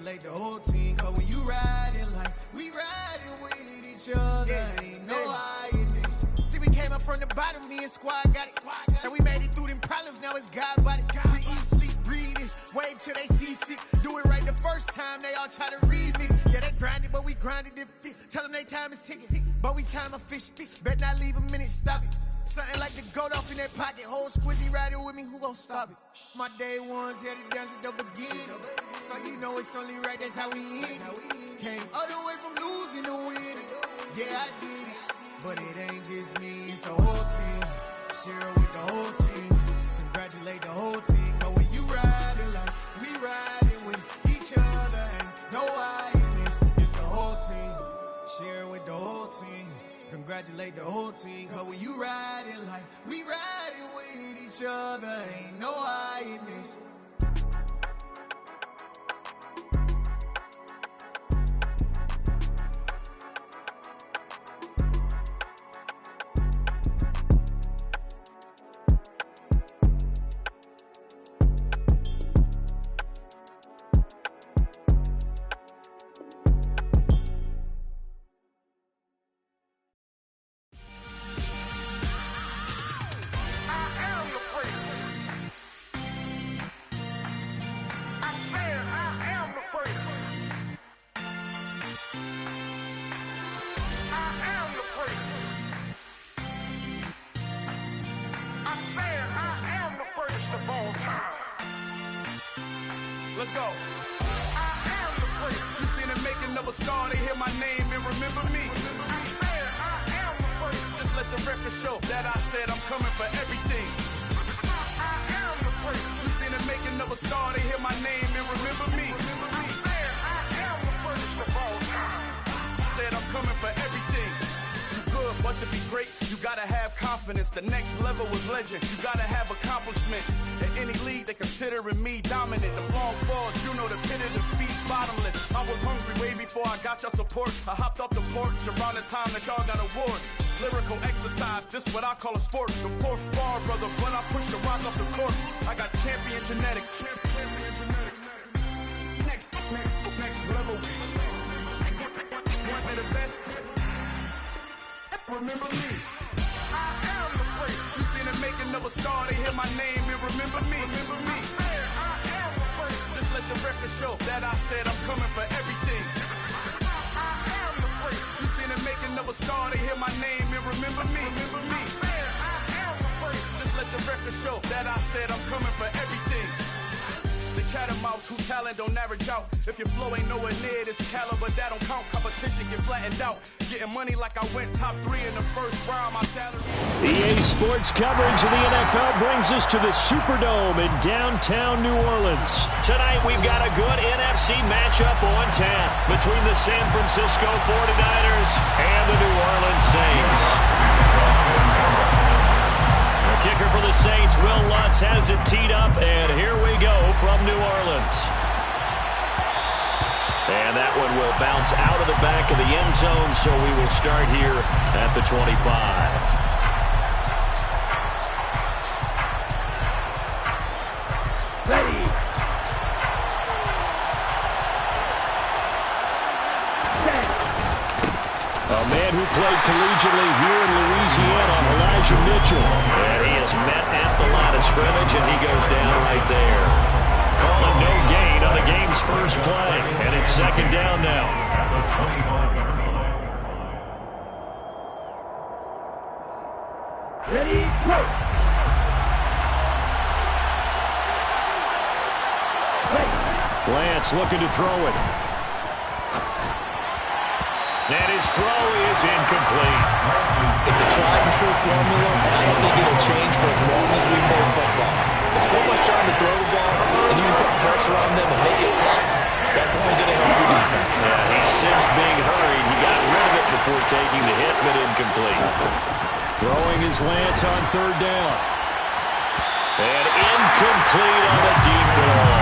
congratulate the whole team. Cause when you riding like we riding with each other, ain't no hiding this. See, we came up from the bottom, me and squad got it. And we made it through them problems, now it's God body. We eat, sleep, breathe this, wave till they see sick. Do it right the first time, they all try to remix. Yeah, they grinded, but we grinded different. Tell them they time is ticking, but we time a fish. Bet not leave a minute, stop it. Something like the goat off in that pocket. Whole squizzy riding with me, who gon' stop it? My day ones had it dance at the beginning. So you know it's only right, that's how we end. Came all the way from losing to winning. Yeah, I did it. But it ain't just me, it's the whole team. Share with the whole team. Congratulate the whole team. Cause when you riding like we riding with each other, ain't no hiding, it's the whole team. Share with the whole team. Congratulate the whole team. Cause when you riding like we riding with each other, ain't no hiding this. Let's go. I am the place. You seen the making of a star, they hear my name and remember me. I am the place. Just let the record show that I said I'm coming for everything. I am the place. You seen the making of a star, they hear my name and remember me. I am the first of all time. Said I'm coming for everything. Good, but to be great, you gotta have confidence. The next level was legend. You gotta have accomplishments. In any league, they considering me dominant. The long falls, you know the pit of defeat, bottomless. I was hungry way before I got your support. I hopped off the porch around the time that y'all got awards. Lyrical exercise, this what I call a sport. The fourth bar, brother, when I push the rock off the court. I got champion genetics. Champion genetics. Next level. One of the best. Remember me. I am the place. You seen the making of a star, they hear my name and remember me. Remember me. I am the place. Just let the record show that I said I'm coming for everything. I am the place. You seen the making of a star, they hear my name and remember me. Remember me. I am the place. Just let the record show that I said I'm coming for everything. The chattermouths who talent don't average out. If your flow ain't nowhere near this caliber, that don't count. Competition get flattened out. Getting money like I went top 3 in the first round. My salary. EA Sports coverage of the NFL brings us to the Superdome in downtown New Orleans. Tonight we've got a good NFC matchup on tap between the San Francisco 49ers and the New Orleans Saints. Kicker for the Saints, Will Lutz has it teed up, and here we go from New Orleans. And that one will bounce out of the back of the end zone, so we will start here at the 25. Ready. A man who played collegiately here in Louisiana, Elijah Mitchell. And he is met at the line of scrimmage, and he goes down right there. Calling no gain on the game's first play, and it's second down now. Ready, go. Lance looking to throw it. And his throw is incomplete. It's a tried and true formula, and I don't think it'll change for as long as we play football. If someone's trying to throw the ball and you can put pressure on them and make it tough, that's only going to help your defense. Yeah, he's since being hurried. He got rid of it before taking the hit, but incomplete. Throwing his Lance on third down. And incomplete on the deep ball.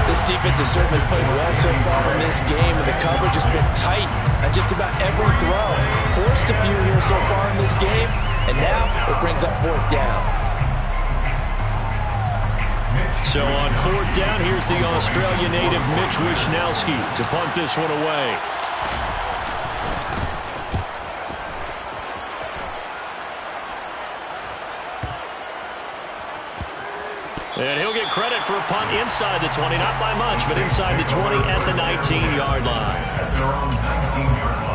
This defense has certainly played well so far in this game, and the coverage has been tight on just about every throw. Forced a few here so far in this game, and now it brings up fourth down. So on 4th down, here's the Australia native Mitch Wishnowsky to punt this one away. And he'll get credit for a punt inside the 20, not by much, but inside the 20 at the 19-yard line. At their own 19-yard line.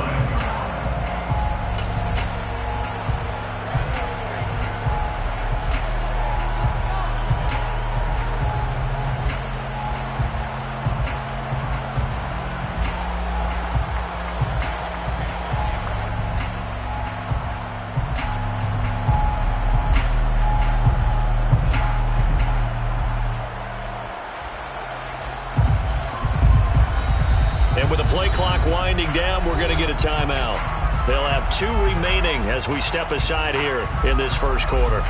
Winding down, we're going to get a timeout. They'll have 2 remaining as we step aside here in this first quarter.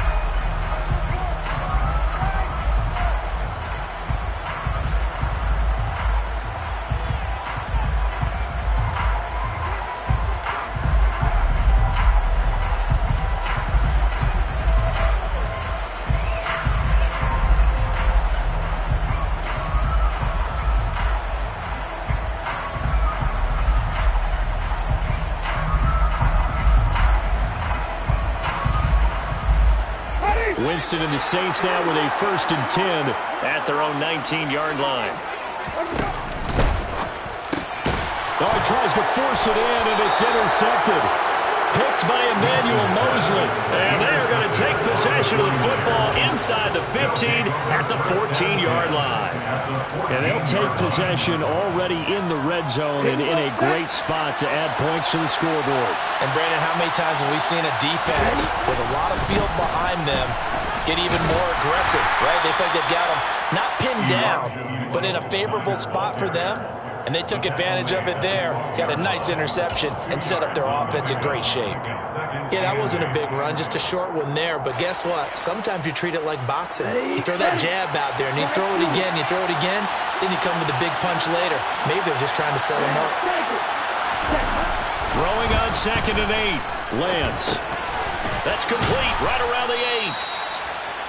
Winston and the Saints now with a 1st and 10 at their own 19-yard line. Oh, he tries to force it in, and it's intercepted. Picked by Emmanuel Mosley. And they're going to take possession of the football inside the 15 at the 14-yard line. And they'll take possession already in the red zone and in a great spot to add points to the scoreboard. And, Brandon, how many times have we seen a defense with a lot of field behind them get even more aggressive, right? They feel like they've got them not pinned down, but in a favorable spot for them. And they took advantage of it there, got a nice interception, and set up their offense in great shape. Yeah, that wasn't a big run, just a short one there. But guess what? Sometimes you treat it like boxing. You throw that jab out there, and you throw it again, you throw it again, then you come with a big punch later. Maybe they're just trying to set them up. Throwing on 2nd and 8. Lance. That's complete right around the 8.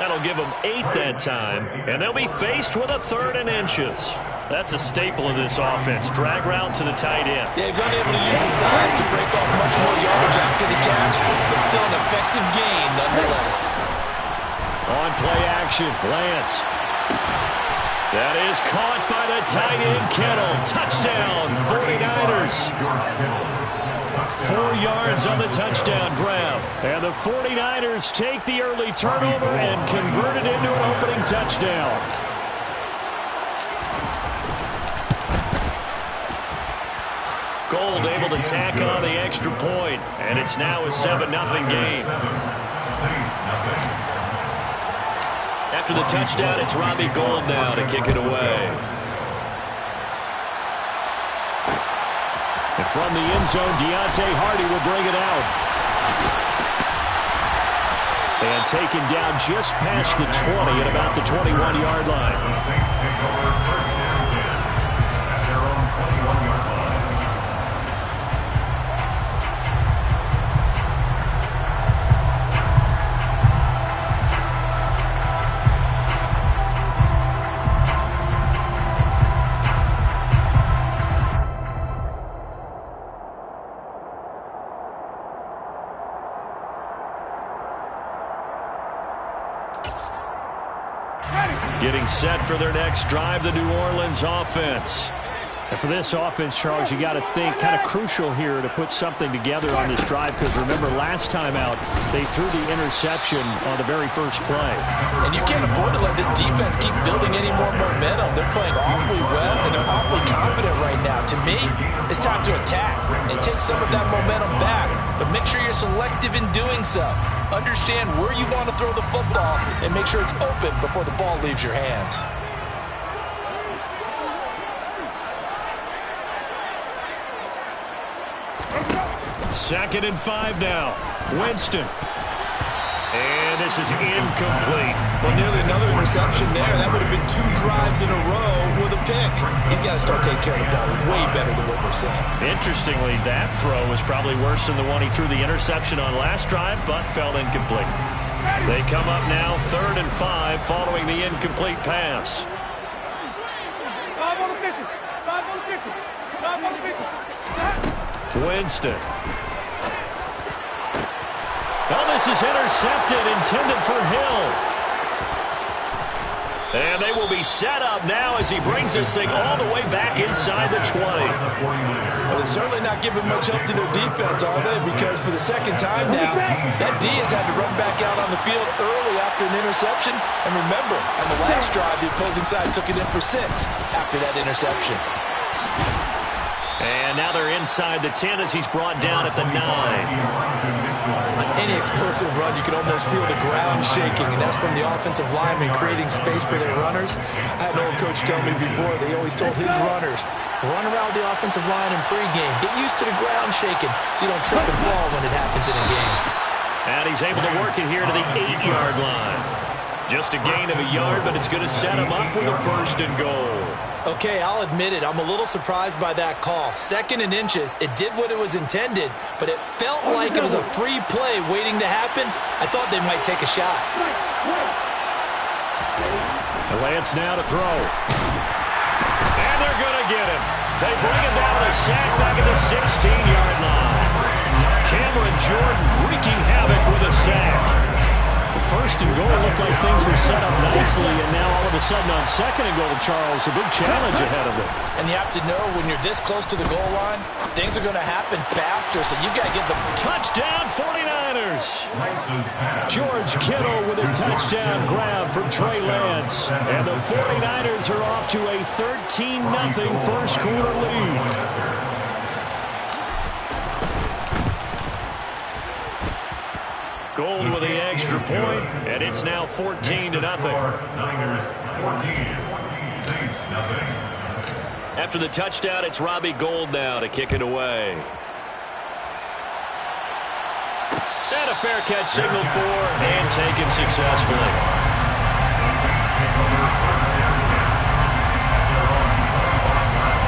That'll give them 8 that time, and they'll be faced with a 3rd and inches. That's a staple of this offense. Drag route to the tight end. Yeah, he's unable to use his size to break off much more yardage after the catch, but still an effective gain nonetheless. On play action, Lance. That is caught by the tight end, Kittle. Touchdown, 49ers. 4 yards on the touchdown grab. And the 49ers take the early turnover and convert it into an opening touchdown. Gold able to tack on the extra point, and it's now a 7-0 game. After the touchdown, it's Robbie Gould now to kick it away. And from the end zone, Deontay Hardy will bring it out. And taken down just past the 20 at about the 21-yard line. The Saints take over 1st and 10 at their own 21-yard line. Getting set for their next drive, the New Orleans offense. And for this offense, Charles, you got to think kind of crucial here to put something together on this drive, because remember last time out they threw the interception on the very first play. And you can't afford to let this defense keep building any more momentum. They're playing awfully well, and they're awfully confident right now. To me, it's time to attack and take some of that momentum back, but make sure you're selective in doing so. Understand where you want to throw the football and make sure it's open before the ball leaves your hands. 2nd and 5 now. Winston. And this is incomplete. Well, nearly another interception there. That would have been 2 drives in a row with a pick. He's got to start taking care of the ball way better than what we're seeing. Interestingly, that throw was probably worse than the one he threw the interception on last drive, but fell incomplete. They come up now 3rd and 5 following the incomplete pass. Winston. Oh, this is intercepted, intended for Hill. And they will be set up now as he brings this thing all the way back inside the 20. Well, they're certainly not giving much help to their defense, are they? Because for the second time now, that D has had to run back out on the field early after an interception. And remember, on the last drive, the opposing side took it in for 6 after that interception. And now they're inside the 10 as he's brought down at the 9. On any explosive run, you can almost feel the ground shaking, and that's from the offensive linemen creating space for their runners. I had an old coach tell me before, they always told his runners, run around the offensive line in pregame. Get used to the ground shaking so you don't trip and fall when it happens in a game. And he's able to work it here to the 8-yard line. Just a gain of a yard, but it's going to set him up with a 1st and goal. Okay, I'll admit it. I'm a little surprised by that call. 2nd and inches. It did what it was intended, but it felt like it was a free play waiting to happen. I thought they might take a shot. Lance now to throw. And they're going to get him. They bring him down with a sack back at the 16-yard line. Cameron Jordan wreaking havoc with a sack. The 1st and goal looked like things were set up nicely, and now all of a sudden on 2nd and goal, Charles, a big challenge ahead of them. And you have to know when you're this close to the goal line, things are going to happen faster, so you've got to get the touchdown 49ers. George Kittle with a touchdown grab from Trey Lance. And the 49ers are off to a 13-0 first quarter lead. Gold with the extra point, and it's now 14-0. Niners 14, Saints nothing. After the touchdown, it's Robbie Gould now to kick it away. And a fair catch signaled for and taken successfully. The Saints take over 1st and 10 at their own 21-yard line.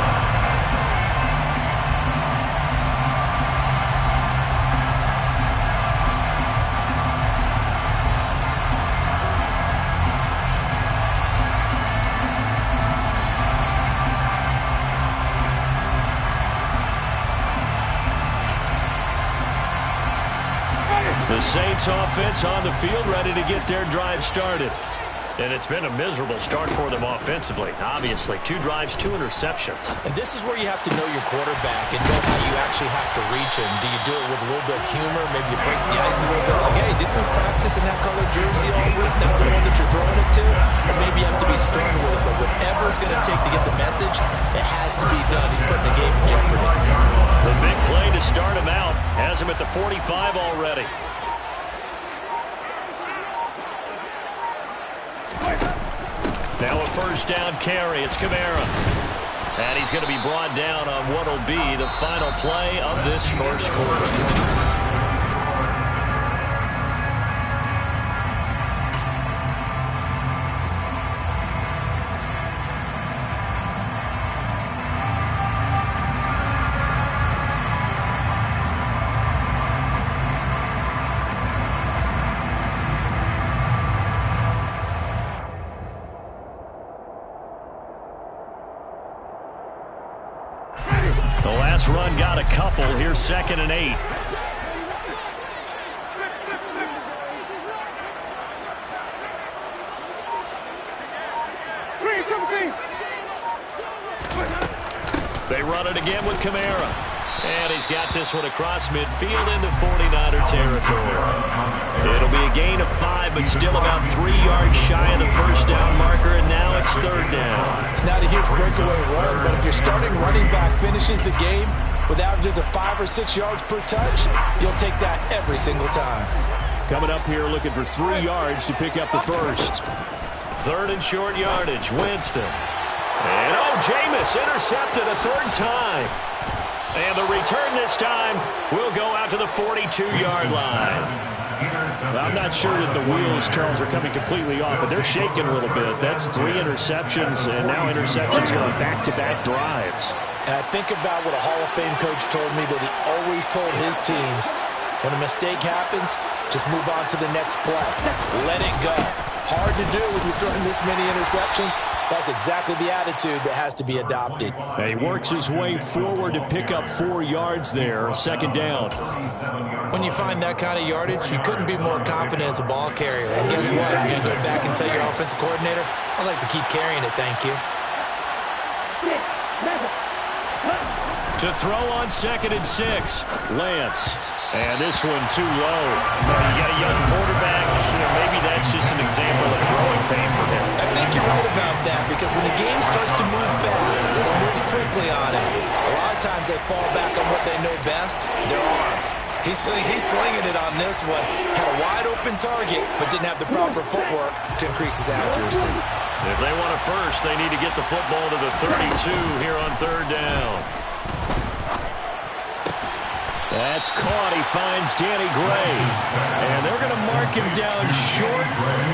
The Saints offense on the field ready to get their drive started. And it's been a miserable start for them offensively. Obviously, 2 drives, 2 interceptions. And this is where you have to know your quarterback and know how you actually have to reach him. Do you do it with a little bit of humor? Maybe you break the ice a little bit. Like, hey, didn't we practice in that colored jersey all week? Not the one that you're throwing it to? Or maybe you have to be stern with it. But whatever it's going to take to get the message, it has to be done. He's putting the game in jeopardy. The big play to start him out has him at the 45 already. Now a 1st down carry. It's Kamara. And he's going to be brought down on what will be the final play of this first quarter. The last run got a couple. Here's 2nd and 8. They run it again with Kamara. And he's got this one across midfield into 49er territory. It'll be a gain of 5, but still about 3 yards shy of the 1st down marker, and now it's 3rd down. It's not a huge breakaway run, but if your starting running back finishes the game with averages of 5 or 6 yards per touch, you'll take that every single time. Coming up here looking for 3 yards to pick up the 1st. 3rd and short yardage, Winston. And Jameis intercepted a 3rd time. And the return this time will go out to the 42-yard line. I'm not sure that the wheels, Charles, are coming completely off, but they're shaking a little bit. That's 3 interceptions, and now interceptions going back-to-back drives. And I think about what a Hall of Fame coach told me that he always told his teams, When a mistake happens, just move on to the next play. Let it go. Hard to do when you're throwing this many interceptions. That's exactly the attitude that has to be adopted. And he works his way forward to pick up 4 yards there. Second down. When you find that kind of yardage, you couldn't be more confident as a ball carrier. And guess what? You're going to go back and tell your offensive coordinator, I'd like to keep carrying it, thank you. To throw on 2nd and 6, Lance. And this one too low. You got a young quarterback. Maybe that's just an example of growing pain for him. I think you're right about that, because when the game starts to move fast and it moves quickly on him, a lot of times they fall back on what they know best, their arm. He's slinging it on this one. Had a wide open target, but didn't have the proper footwork to increase his accuracy. If they want a first, they need to get the football to the 32 here on 3rd down. That's caught. He finds Danny Gray. And they're going to mark him down short,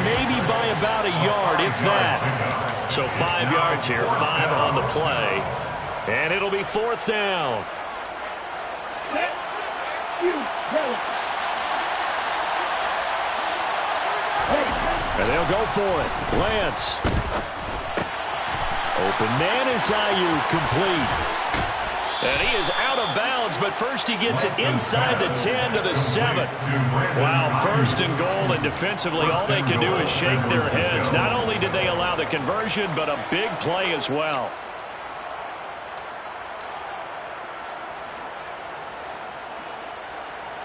maybe by about a yard, if that. So 5 yards here, 5 on the play. And it'll be 4th down. And they'll go for it. Lance. Open man is Ayuk, complete. And he is out of bounds, but first he gets it inside the 10 to the 7. Wow, 1st and goal, and defensively all they can do is shake their heads. Not only did they allow the conversion, but a big play as well.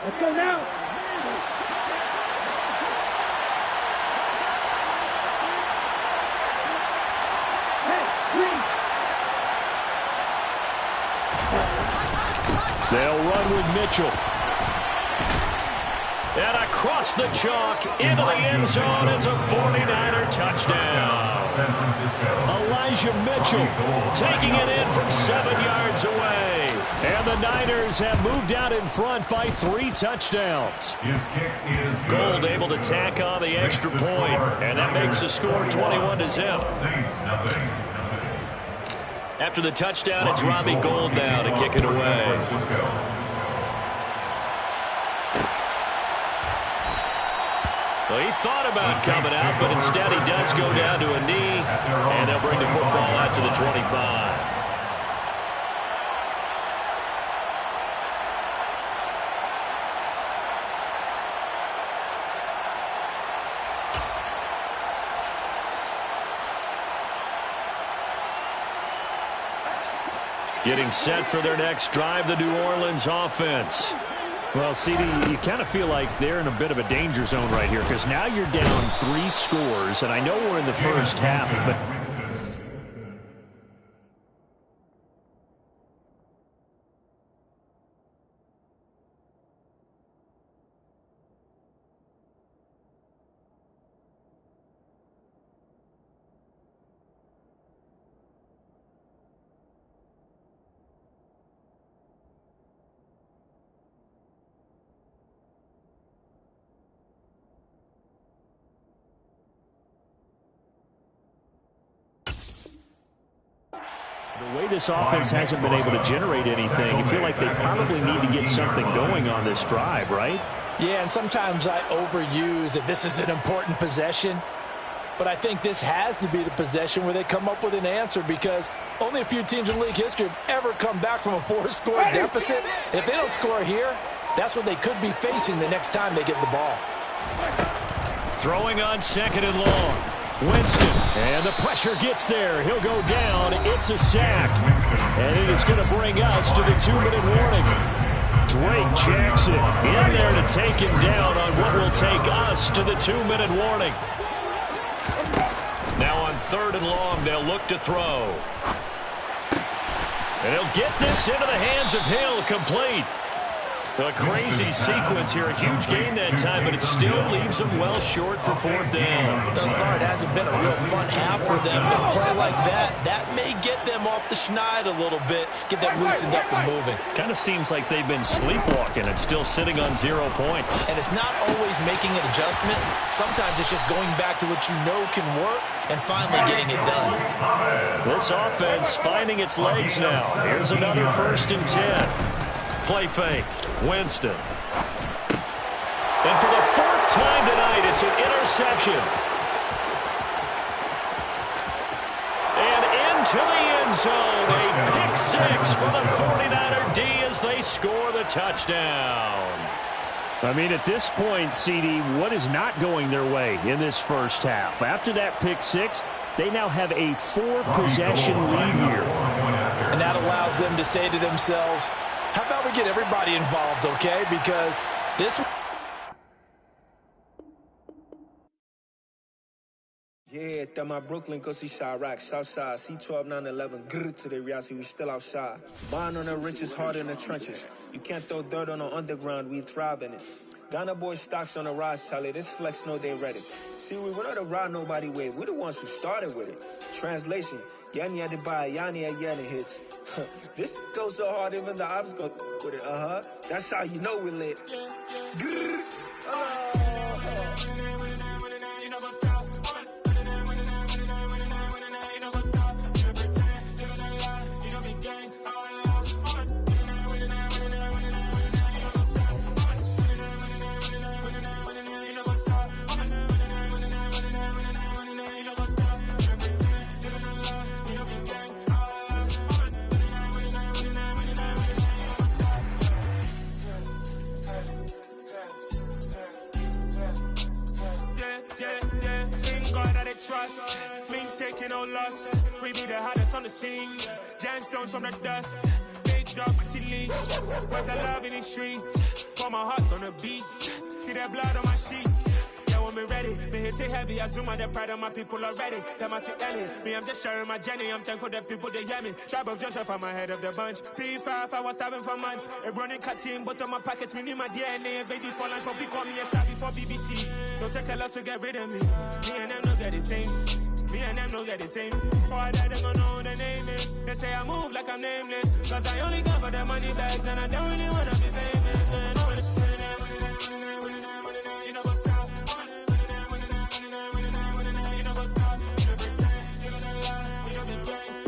Let's go now. They'll run with Mitchell. And across the chalk into the end zone. It's a 49er touchdown. Elijah Mitchell taking it in from 7 yards away. And the Niners have moved out in front by 3 touchdowns. Gold able to tack on the extra point, and that makes the score 21-0. After the touchdown, it's Robbie Gould now to kick it away. Well, he thought about coming out, but instead he does go down to a knee, and they'll bring the football out to the 25. Getting set for their next drive, the New Orleans offense. Well, CD, you kind of feel like they're in a bit of a danger zone right here, because now you're down 3 scores, and I know we're in the first half, but the way this offense hasn't been able to generate anything, you feel like they probably need to get something going on this drive, right? Yeah, and sometimes I overuse that this is an important possession. But I think this has to be the possession where they come up with an answer, because only a few teams in league history have ever come back from a 4-score deficit. And if they don't score here, that's what they could be facing the next time they get the ball. Throwing on 2nd and long. Winston, and the pressure gets there. He'll go down. It's a sack. And it is going to bring us to the 2-minute warning. Drake Jackson in there to take him down on what will take us to the 2-minute warning. Now on 3rd and long, they'll look to throw. And he'll get this into the hands of Hill, complete. A crazy sequence here. A huge gain that time, but it still leaves them well short for 4th down. Thus far, it hasn't been a real fun half for them, but a play like that may get them off the schneid a little bit, get them loosened up and moving. Kind of seems like they've been sleepwalking and still sitting on 0 points. And it's not always making an adjustment. Sometimes it's just going back to what you know can work and finally getting it done. This offense finding its legs now. Here's another 1st and 10. Play fake. Winston. And for the fourth time tonight, it's an interception. And into the end zone, a pick six for the 49er D as they score the touchdown. I mean, at this point, CD, what is not going their way in this first half? After that pick six, they now have a 4-possession lead here. And that allows them to say to themselves, how about we get everybody involved, okay? Because this... Yeah, that my Brooklyn, go see Chirac, Southside, C12, 911, grrr to the reality, we still outside. Bond on the riches, hard in the trenches. You can't throw dirt on the underground, we thrive in it. Ghana boys stocks on the rise, Charlie, this flex know they ready. See, we not the ride nobody with, we the ones who started with it. Translation, Yanni had to buy, Yanni had Yanni hits. This goes so hard, even the ops go with it, That's how you know we lit. Grrr, trust, been taking no loss. We be the hottest on the scene. Gemstones from the dust. Big dog, pretty leash. Where's the love in the streets? Pour my heart on the beat. See that blood on my sheets. Yeah, when me ready, me hit it heavy. I zoom on the pride of my people already. Them I see Ellie. Me, I'm just sharing my journey. I'm thankful that people they hear me. Tribe of Joseph, I'm ahead of the bunch. P5, I was starving for months. A running cut in, but on my pockets, me need my DNA. And babies for lunch, but we call me a star before BBC. Don't take a lot to get rid of me. Me and them know that the same. Me and them know that the same. All that they gonna know who the name is. They say I move like I'm nameless. Cause I only come for the money bags. And I don't really wanna be famous. Man. You know what's up. You know what's up. You know pretend. You know the lie. You know the game. You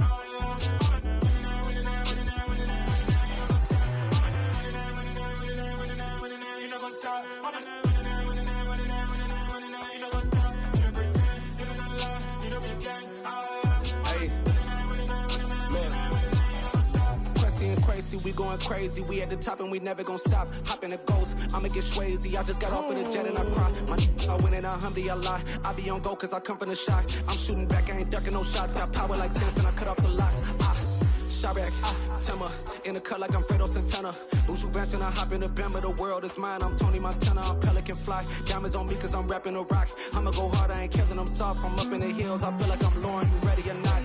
know what's up. We going crazy, we at the top and we never gonna stop. Hop in a ghost, I'ma get swayzy. I just got off with a jet and I cry. I win in a Humvee, I lie. I be on go cause I come from the shot. I'm shooting back, I ain't ducking no shots. Got power like Samson, I cut off the locks. Shabak, Timmer, in the cut like I'm Fredo Santana. Buju Banton, I hop in the Bama, the world is mine. I'm Tony Montana, I'm Pelican Fly. Diamonds on me cause I'm rapping a rock. I'ma go hard, I ain't killing them soft. I'm up in the hills, I feel like I'm Lauren, you ready or not?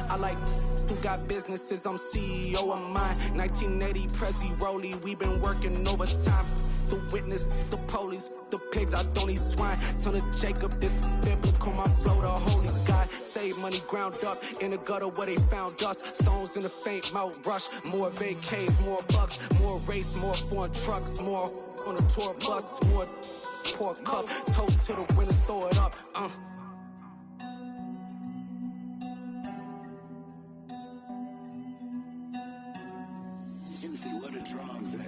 I like who got businesses, I'm CEO of mine. 1980 Prezi Rolly, we been working overtime. The witness, the police, the pigs, I don't eat swine. Son of Jacob, this biblical, my flow, the holy God. Save money ground up in the gutter where they found us. Stones in the faint mouth rush. More vacays, more bucks, more race, more foreign trucks, more on a tour bus, more pour cup. Toast to the winners, throw it up. Juicy, what a drums at.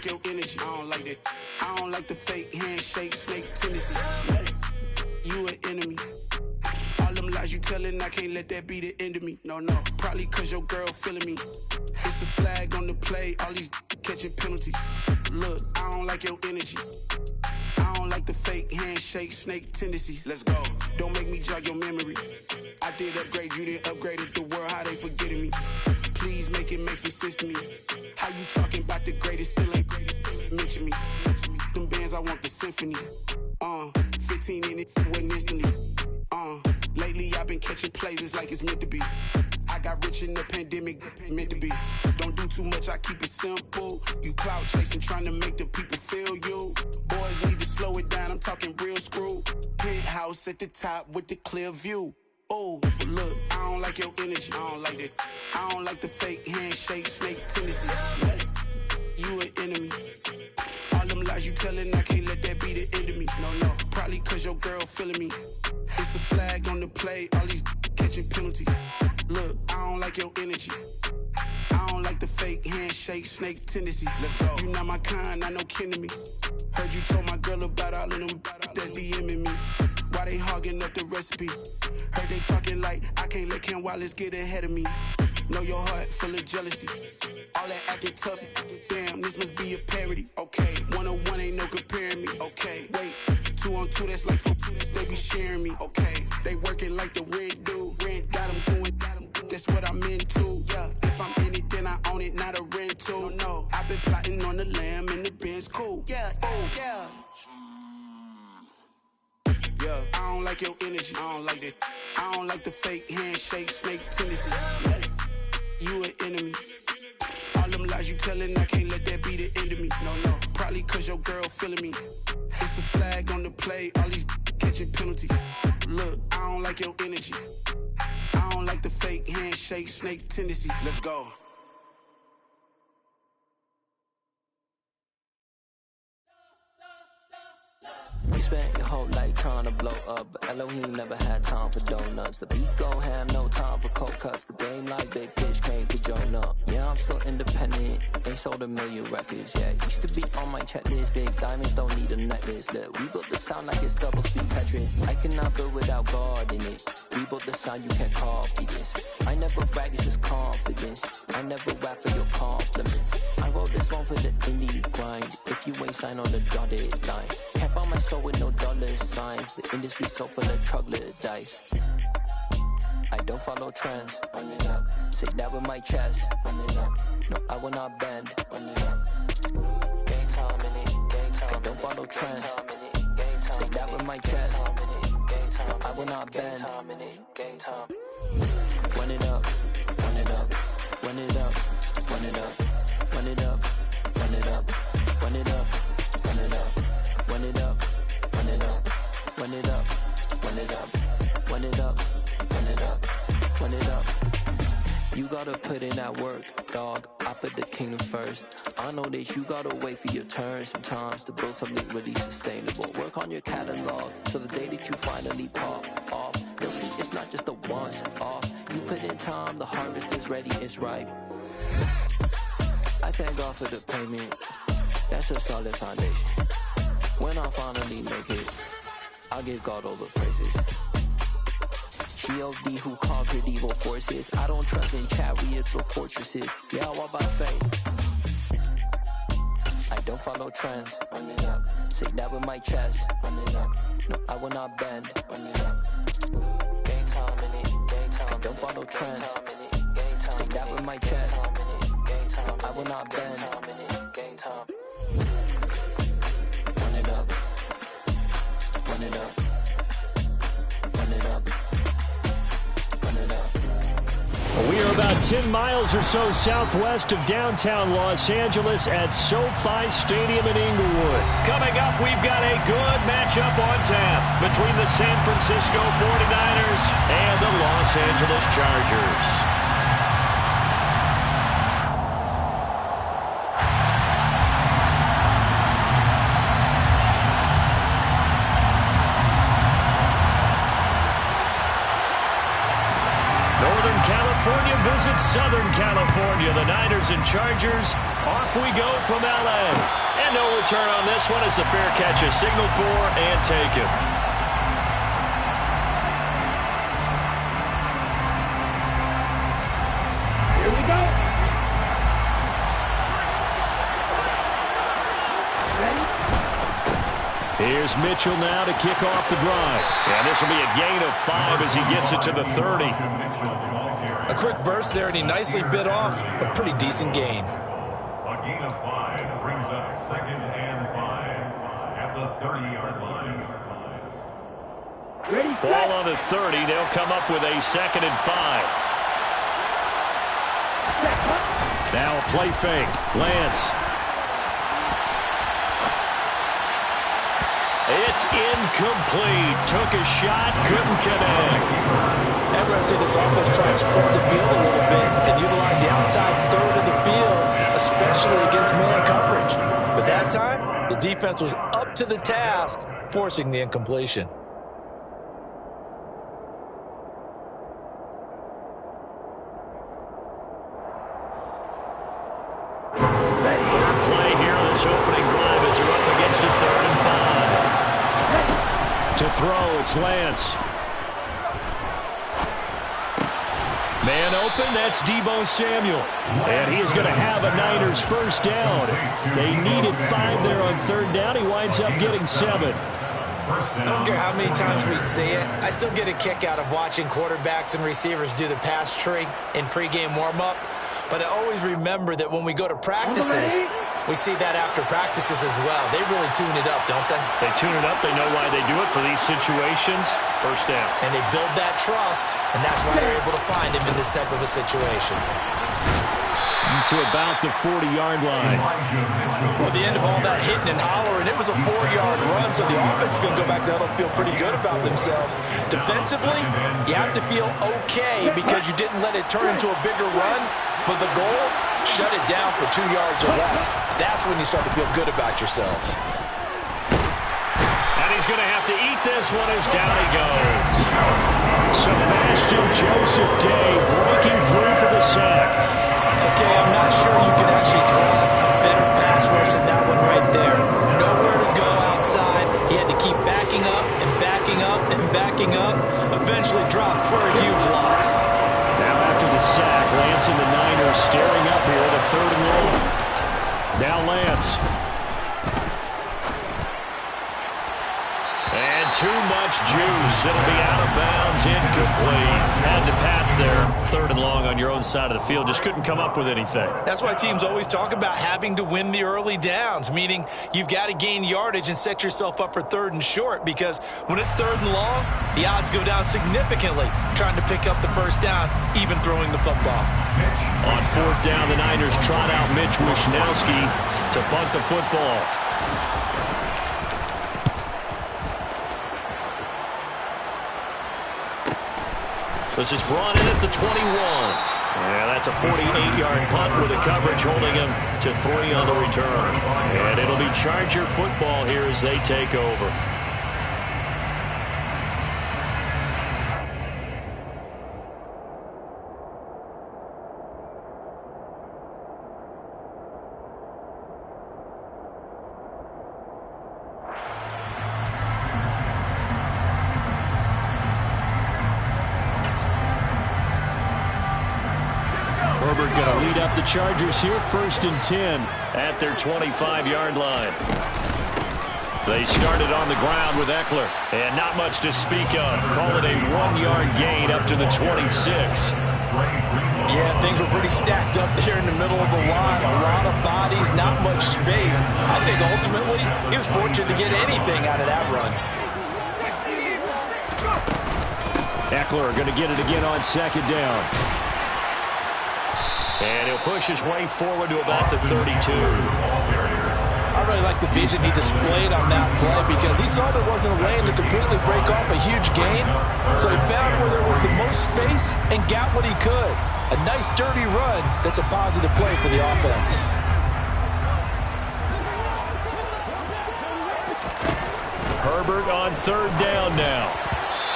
Your energy, I don't like that. I don't like the fake handshake, snake tendency. You an enemy. All them lies you telling, I can't let that be the end of me. No, probably cause your girl feeling me. It's a flag on the play, all these catching penalties. Look, I don't like your energy. I don't like the fake handshake, snake tendency. Let's go. Don't make me jog your memory. I did upgrade you, then upgraded the world, how they forgetting me. Please make it make some sense to me. How you talking about the greatest, still ain't greatest, mention me. Them bands, I want the symphony. 15 in it, wasn't instantly. Lately I've been catching plays, it's like it's meant to be. I got rich in the pandemic, meant to be. Don't do too much, I keep it simple. You clout chasing, trying to make the people feel you. Boys need to slow it down, I'm talking real screw. Penthouse at the top with the clear view. Oh, look, I don't like your energy. I don't like that. I don't like the fake handshake, snake tendency. You an enemy. All them lies you telling, I can't let that be the end of me. No, probably cause your girl feeling me. It's a flag on the play, all these catching penalties. Look, I don't like your energy. I don't like the fake handshake, snake tendency. Let's go. You not my kind, not no kin to me. Heard you told my girl about all of them that's DMing me. Why they hogging up the recipe? Heard they talking like I can't let Ken Wallace get ahead of me. Know your heart full of jealousy. All that acting tough. Damn, this must be a parody. Okay, 1-on-1 ain't no comparing me. Okay, wait, 2-on-2 that's like 4. They be sharing me. Okay, they working like the rent dude. Rent got them doing. That's what I'm into. Yeah, if I'm in it, then I own it, not a rental. No, I've been plotting on the lamb and the Benz cool. Yeah, oh yeah. Yeah, I don't like your energy. I don't like that. I don't like the fake handshake, snake tendency. You an enemy. All them lies you telling, I can't let that be the end of me. No, probably cause your girl feeling me. It's a flag on the play, all these catching penalties. Look, I don't like your energy. I don't like the fake handshake, snake tendency. Let's go. You spent your whole life trying to blow up, but Elohim never had time for donuts. The beat go ham, no time for cold cuts. The game like big pitch came to join up. Yeah, I'm still independent, ain't sold a million records yet. Used to be on my checklist, big diamonds don't need a necklace. Look, we built the sound like it's double speed Tetris. I cannot build without God in it. We built the sound, you can't copy this. I never brag, it's just confidence. I never rap for your compliments. I wrote this one for the indie grind. If you ain't signed on the dotted line, can't buy my soul with no dollar signs. The industry so full of troglodytes. I don't follow trends. Run it up. Say that with my chest. Run it up. No, I will not bend. Run it up. Gang time in it. Gang time. I don't follow trends. Say that with my chest. No, I will not bend. Gang time. Run it up. Run it up. Run it up. Run it up. Run it up. Run it up. Run it up. Run it up. Run it up. Run it up. Run it up. Run it up. Run it up. Run it up. Run it up. You gotta put in that work, dog. I put the kingdom first. I know that you gotta wait for your turn sometimes to build something really sustainable. Work on your catalog so the day that you finally pop off, you'll see it's not just a once off. You put in time, the harvest is ready, it's ripe. I thank God for the payment. That's a solid foundation. When I finally make it, I'll give God all the praises. G.O.D. who conquered evil forces. I don't trust in chariots or fortresses. Yeah, I walk by faith. I don't follow trends. Run it up. Say that with my chest. Run it up. No, I will not bend. Run it up. Gang time in it. Gang time. I don't follow trends. Say that with my chest. No, I will not bend. Gang time. Run it up. Run it up. Run it up. We are about 10 miles or so southwest of downtown Los Angeles at SoFi Stadium in Inglewood. Coming up, we've got a good matchup on tap between the San Francisco 49ers and the Los Angeles Chargers. California visits Southern California. The Niners and Chargers. Off we go from L.A. And no return on this one as the fair catch is signaled for and taken. Here we go. Here's Mitchell now to kick off the drive. And this will be a gain of 5 as he gets it to the 30. A quick burst there, and he nicely bit off a pretty decent gain. A gain of 5 brings up 2nd and 5 at the 30-yard line. Ball on the 30. They'll come up with a 2nd and 5. Now a play fake. Lance. It's incomplete. Took a shot, couldn't connect. Interesting, this offense tried to spread the field a little bit and utilize the outside third of the field, especially against man coverage. But that time, the defense was up to the task, forcing the incompletion. Third play here on this opening drive as they're up against a 3rd and 5. To throw, it's Lance. Man open, that's Deebo Samuel. And he is going to have a Niners first down. They needed 5 there on 3rd down. He winds up getting 7. I don't care how many times we see it. I still get a kick out of watching quarterbacks and receivers do the pass tree in pregame warm-up. But I always remember that when we go to practices, we see that after practices as well. They really tune it up, don't they? They tune it up. They know why they do it for these situations. First down. And they build that trust, and that's why they're able to find him in this type of a situation. To about the 40-yard line. Well, the end of all that hitting and hollering, it was a 4-yard run, so the offense is going to go back down and feel pretty good about themselves. Defensively, you have to feel okay because you didn't let it turn into a bigger run, but the goal, shut it down for 2 yards or less. That's when you start to feel good about yourselves. And he's going to have to eat this one as down he goes. Sebastian Joseph Day breaking through for the sack. Okay, I'm not sure you could actually draw a better pass rush than that one right there. Nowhere to go outside. He had to keep backing up and backing up and backing up. Eventually dropped for a huge loss. Now after the sack, Lance and the Niners staring up here at a 3rd and long. Now Lance. And too much juice. It'll be out of bounds, incomplete. Had to pass there. 3rd and long on your own side of the field. Just couldn't come up with anything. That's why teams always talk about having to win the early downs, meaning you've got to gain yardage and set yourself up for 3rd and short, because when it's 3rd and long, the odds go down significantly trying to pick up the first down, even throwing the football. On 4th down, the Niners trot out Mitch Wishnowski to punt the football. This is brought in at the 21. Yeah, that's a 48-yard punt with a coverage holding him to 3 on the return. And it'll be Charger football here as they take over. Herbert going to lead up the Chargers here, 1st and 10 at their 25-yard line. They started on the ground with Eckler, and not much to speak of. Call it a 1-yard gain up to the 26. Yeah, things were pretty stacked up there in the middle of the line. A lot of bodies, not much space. I think ultimately he was fortunate to get anything out of that run. Eckler going to get it again on 2nd down. And he'll push his way forward to about the 32. I really like the vision he displayed on that play because he saw there wasn't a lane to completely break off a huge gain. So he found where there was the most space and got what he could. A nice, dirty run that's a positive play for the offense. Herbert on 3rd down now.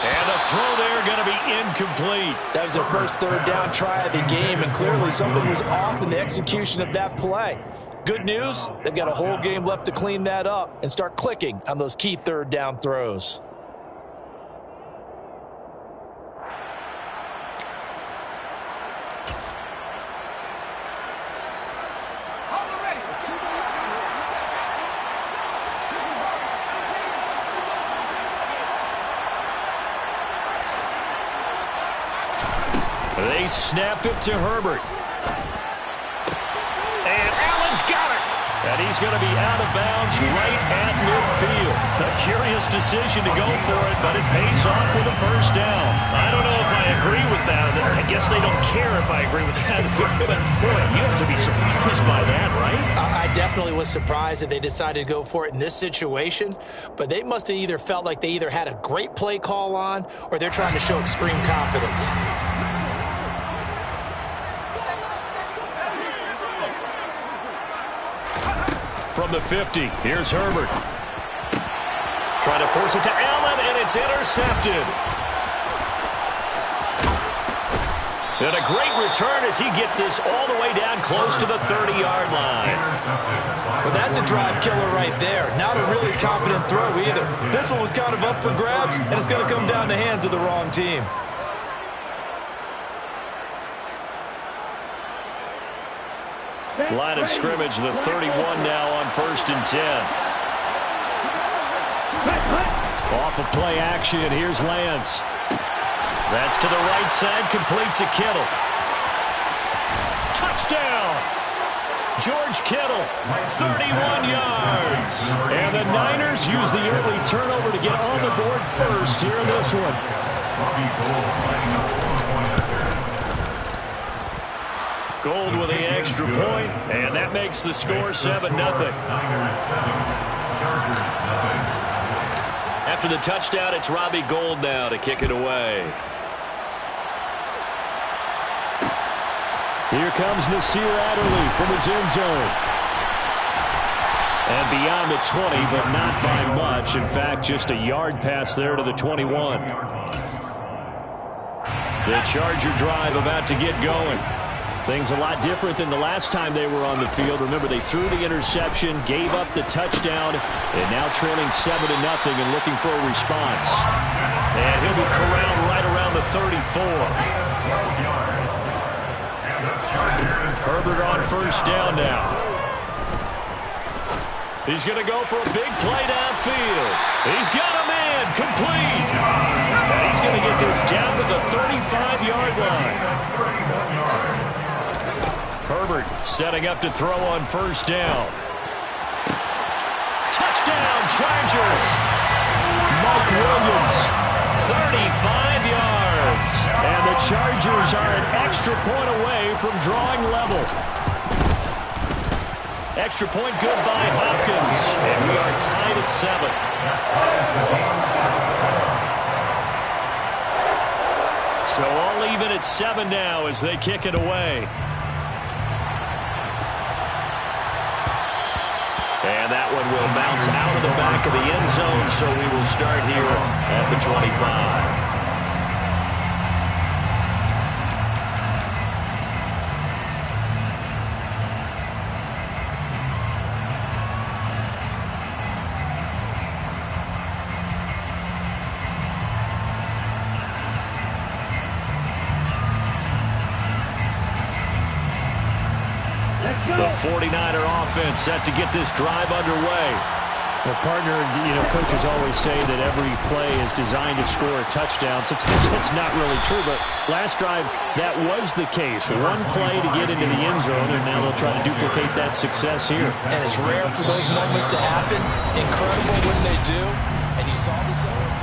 And the throw there going to be incomplete. That was their first 3rd down try of the game, and clearly something was off in the execution of that play. Good news, they've got a whole game left to clean that up and start clicking on those key 3rd down throws. They snap it to Herbert. And Allen's got it. And he's going to be out of bounds right at midfield. A curious decision to go for it, but it pays off with a first down. I don't know if I agree with that. I guess guess they don't care if I agree with that. But, boy, you have to be surprised by that, right? I definitely was surprised that they decided to go for it in this situation, but they must have either felt like they either had a great play call on or they're trying to show extreme confidence. From the 50, here's Herbert. Trying to force it to Allen, and it's intercepted. And a great return as he gets this all the way down close to the 30-yard line. Well, that's a drive killer right there. Not a really confident throw either. This one was kind of up for grabs, and it's going to come down the hands of the wrong team. Line of scrimmage, the 31 now on 1st and 10. Off of play action, here's Lance. That's to the right side, complete to Kittle. Touchdown! George Kittle, 31 yards. And the Niners use the early turnover to get on the board first here in this one. Gold with the extra point, and that makes the score 7-0. After the touchdown, it's Robbie Gould now to kick it away. Here comes Nasir Adderley from his end zone. And beyond the 20, but not by much. In fact, just a yard pass there to the 21. The Charger drive about to get going. Things a lot different than the last time they were on the field. Remember, they threw the interception, gave up the touchdown, and now trailing 7-0 and looking for a response. And he'll be corralled right around the 34. Herbert on 1st down now. He's going to go for a big play downfield. He's got a man, complete. And he's going to get this down to the 35-yard line. Herbert setting up to throw on 1st down. Touchdown, Chargers. Mike Williams, 35 yards. And the Chargers are an extra point away from drawing level. Extra point good by Hopkins. And we are tied at 7. So all even at 7 now as they kick it away. And that one will bounce out of the back of the end zone, so we will start here at the 25. The 49er offense set to get this drive underway. Well, partner, coaches always say that every play is designed to score a touchdown. Sometimes it's not really true, but last drive, that was the case. One play to get into the end zone, and now they'll try to duplicate that success here. And it's rare for those moments to happen. Incredible when they do. And you saw the celebrate.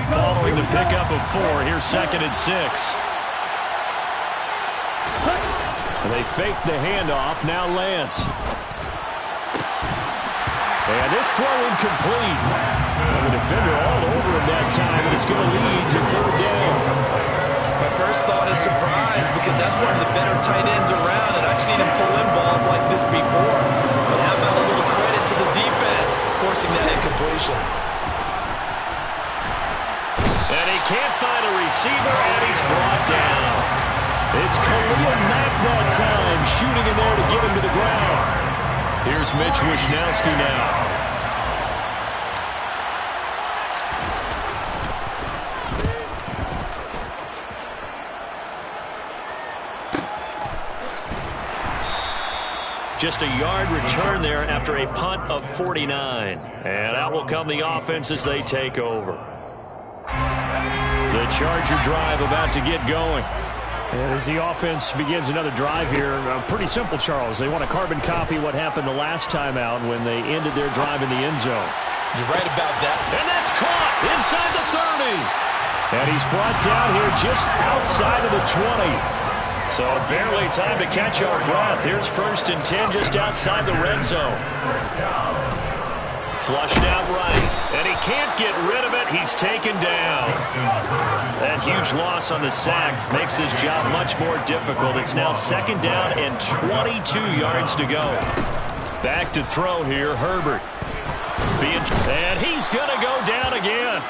Following the pickup of 4, here's 2nd and 6. They fake the handoff, now Lance. And this throw incomplete. And the defender all over him that time, and it's going to lead to 3rd down. My first thought is surprise because that's one of the better tight ends around, and I've seen him pull in balls like this before. But how about a little credit to the defense forcing that incompletion? And he can't find a receiver, and he's brought down. It's Khalil Mack that time, shooting in there to get him to the ground. Here's Mitch Wishnowsky now. Just a yard return there after a punt of 49. And out will come the offense as they take over. The Charger drive about to get going. And as the offense begins another drive here, pretty simple, Charles. They want to carbon copy what happened the last time out when they ended their drive in the end zone. You're right about that. And that's caught inside the 30. And he's brought down here just outside of the 20. So barely time to catch our breath. Here's 1st and 10 just outside the red zone. Flushed out right. And he can't get rid of it. He's taken down. That huge loss on the sack makes this job much more difficult. It's now 2nd down and 22 yards to go. Back to throw here, Herbert. And he's going to go down again.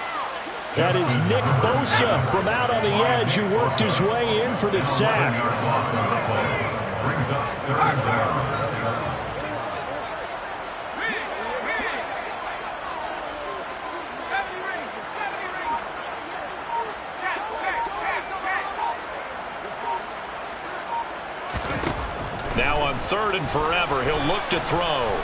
That is Nick Bosa from out on the edge who worked his way in for the sack. Now on 3rd and forever, he'll look to throw.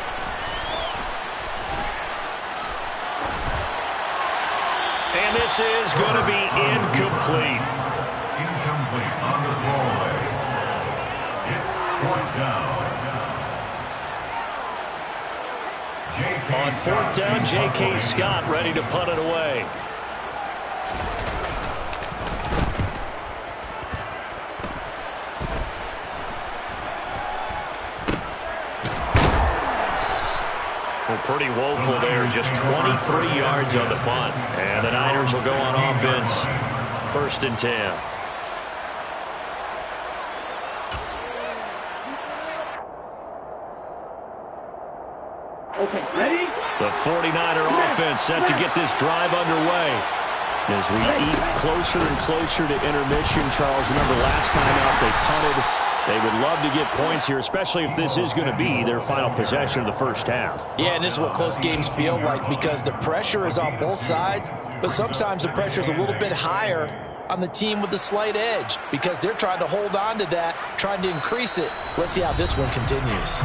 And this is going to be incomplete. Incomplete on the throwaway. It's 4th down. On 4th down, J.K. Scott ready to punt it away. Pretty woeful there, just 23 yards on the punt. And the Niners will go on offense, 1st and 10. Okay, ready? The 49er offense set to get this drive underway. As we eat closer and closer to intermission, Charles, remember last time out they punted. They would love to get points here, especially if this is going to be their final possession of the first half. Yeah, and this is what close games feel like because the pressure is on both sides, but sometimes the pressure is a little bit higher on the team with the slight edge because they're trying to hold on to that, trying to increase it. Let's see how this one continues.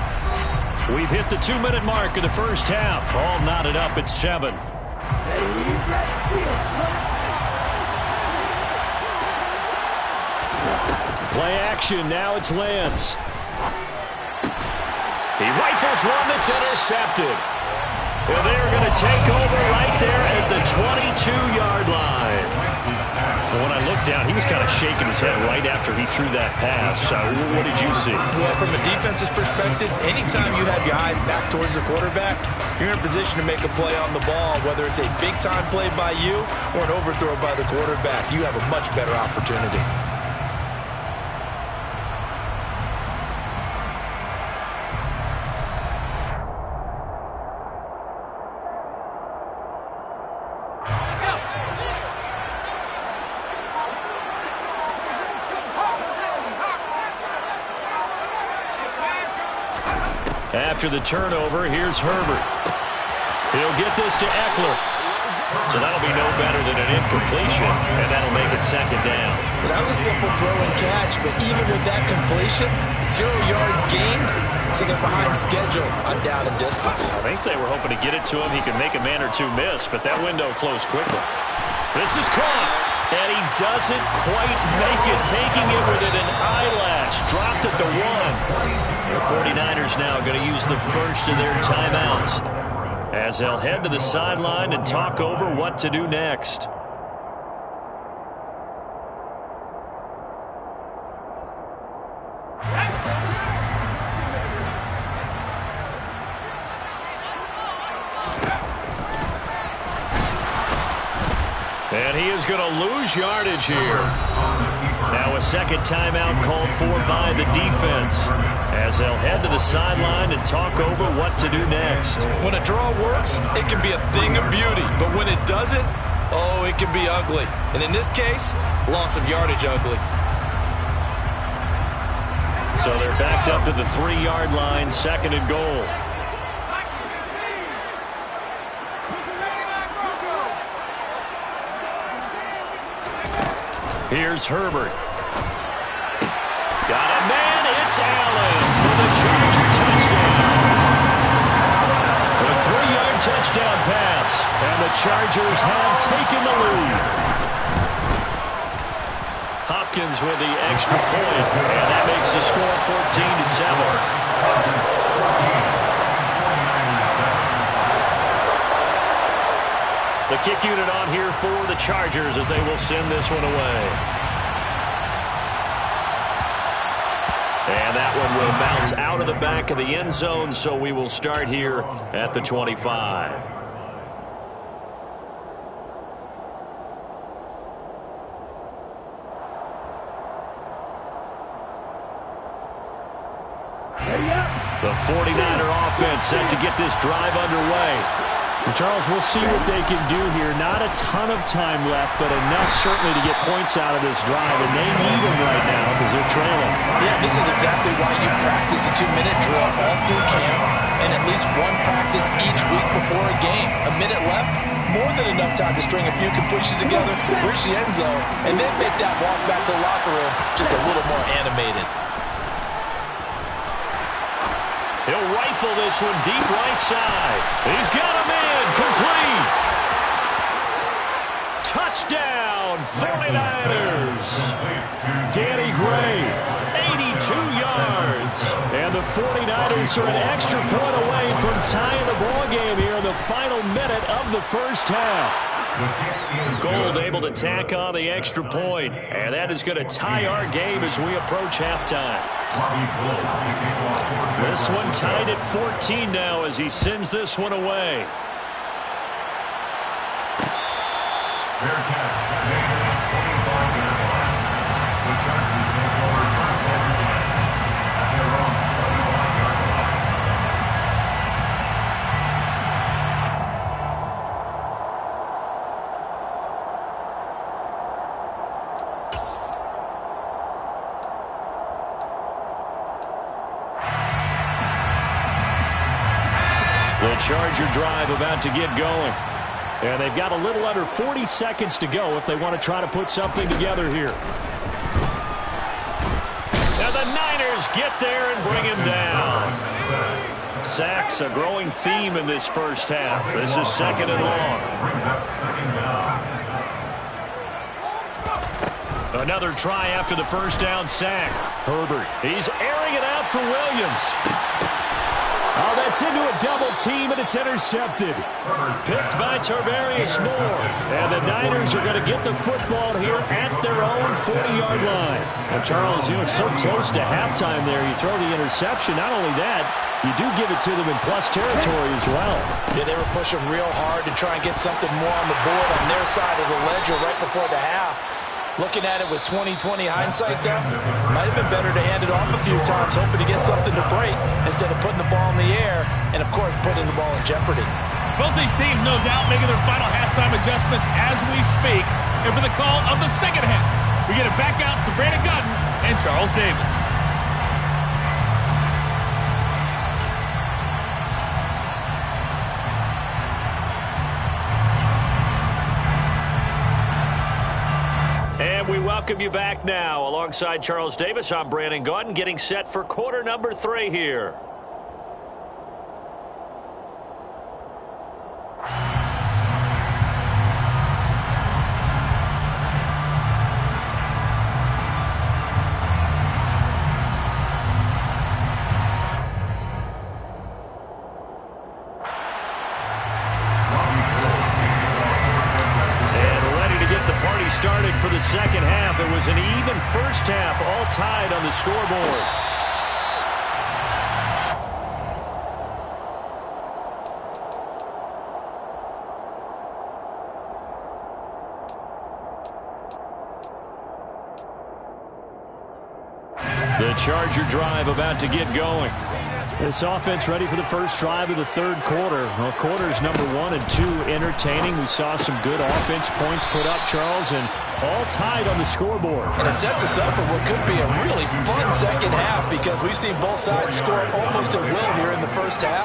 We've hit the 2-minute mark of the first half. All knotted up at 7. Play action. Now it's Lance. He rifles one that's intercepted. Well, they're going to take over right there at the 22-yard line. Well, when I looked down, he was kind of shaking his head right after he threw that pass. What did you see? Well, from a defense's perspective, anytime you have your eyes back towards the quarterback, you're in a position to make a play on the ball, whether it's a big-time play by you or an overthrow by the quarterback. You have a much better opportunity. After the turnover, here's Herbert. He'll get this to Eckler. So that'll be no better than an incompletion, and that'll make it 2nd down. Well, that was a simple throw and catch, but even with that completion, 0 yards gained, so they're behind schedule on down and distance. I think they were hoping to get it to him. He could make a man or two miss, but that window closed quickly. This is caught, and he doesn't quite make it, taking it within an eyelash. Dropped at the 1. The 49ers now going to use the first of their timeouts as they'll head to the sideline and talk over what to do next. And he is going to lose yardage here. Now a 2nd timeout called for by the defense as they'll head to the sideline and talk over what to do next. When a draw works, it can be a thing of beauty. But when it doesn't, oh, it can be ugly. And in this case, loss of yardage ugly. So they're backed up to the 3-yard line, 2nd and goal. Here's Herbert. Got a man. It's Allen for the Charger touchdown. A 3-yard touchdown pass, and the Chargers have taken the lead. Hopkins with the extra point, and that makes the score 14-7. The kick unit on here for the Chargers as they will send this one away. And that one will bounce out of the back of the end zone, so we will start here at the 25. The 49er offense set to get this drive underway. And Charles, we'll see what they can do here. Not a ton of time left, but enough certainly to get points out of this drive, and they need them right now because they're trailing. Yeah, this is exactly why you practice a 2-minute drill all through camp and at least one practice each week before a game. A minute left, more than enough time to string a few completions together, reach the end zone, and then make that walk back to the locker room just a little more animated. He'll rifle this one deep right side. He's got him in. Complete. Touchdown, 49ers. Danny Gray, 82 yards. And the 49ers are an extra point away from tying the ball game here in the final minute of the first half. Gold able to tack on the extra point, and that is going to tie our game as we approach halftime. This one tied at 14 now as he sends this one away. Fair catch. Made at the 25-yard line. The Chargers take over first and 10 at their own 25-yard line. The Charger drive about to get going. And they've got a little under 40 seconds to go if they want to try to put something together here. And the Niners get there and bring him down. Sacks, a growing theme in this first half. This is second and long. Another try after the first down sack. Herbert, he's airing it out for Williams. Oh, that's into a double team, and it's intercepted. Picked by Tarvarius Moore. And the Niners are going to get the football here at their own 40-yard line. And Charles, you know, so close to halftime there. You throw the interception. Not only that, you do give it to them in plus territory as well. Yeah, they were pushing real hard to try and get something more on the board on their side of the ledger right before the half. Looking at it with 20/20 hindsight, though, might have been better to hand it off a few times, hoping to get something to break instead of putting the ball in the air and, of course, putting the ball in jeopardy. Both these teams, no doubt, making their final halftime adjustments as we speak. And for the call of the second half, we get it back out to Brandon Gutton and Charles Davis. And we welcome you back now. Alongside Charles Davis, I'm Brandon Gordon, getting set for quarter number 3 here. Started for the second half. It was an even first half, all tied on the scoreboard. The Charger drive about to get going. This offense ready for the first drive of the third quarter. Well, quarters number 1 and 2 entertaining. We saw some good offense points put up, Charles, and all tied on the scoreboard. And it sets us up for what could be a really fun second half because we've seen both sides score almost at will here in the first half.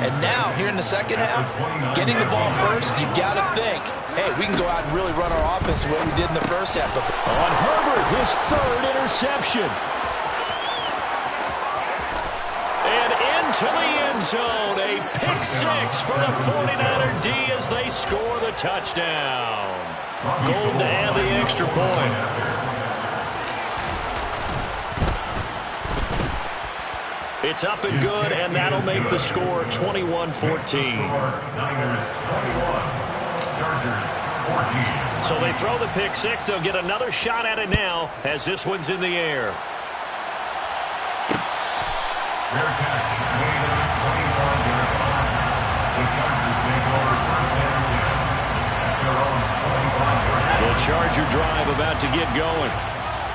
And now, here in the second half, getting the ball first, you've got to think, hey, we can go out and really run our offense the way we did in the first half. But on Herbert, his third interception. To the end zone, a pick 6 for the 49er D as they score the touchdown. Golden to add the extra point. It's up and good, and that'll make the score 21-14. Niners 21, Chargers 14. So they throw the pick six. They'll get another shot at it now as this one's in the air. Fair catch made at the 25-yard line. The Chargers take over first and 10 at their own 25-yard line. The Charger drive about to get going.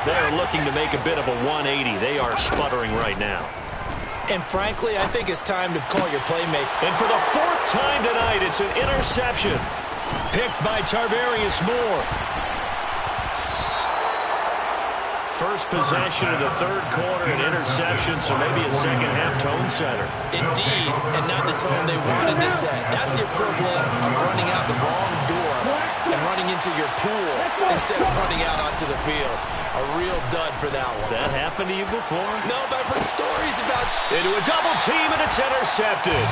They're looking to make a bit of a 180. They are sputtering right now. And frankly, I think it's time to call your playmaker. And for the fourth time tonight, it's an interception. Picked by Tarvarius Moore. First possession of the third quarter, an interception, so maybe a second-half tone setter. Indeed, and not the tone they wanted to set. That's the equivalent of running out the wrong door and running into your pool instead of running out onto the field. A real dud for that one. Has that happened to you before? No, but I've heard stories about... Into a double team, and it's intercepted.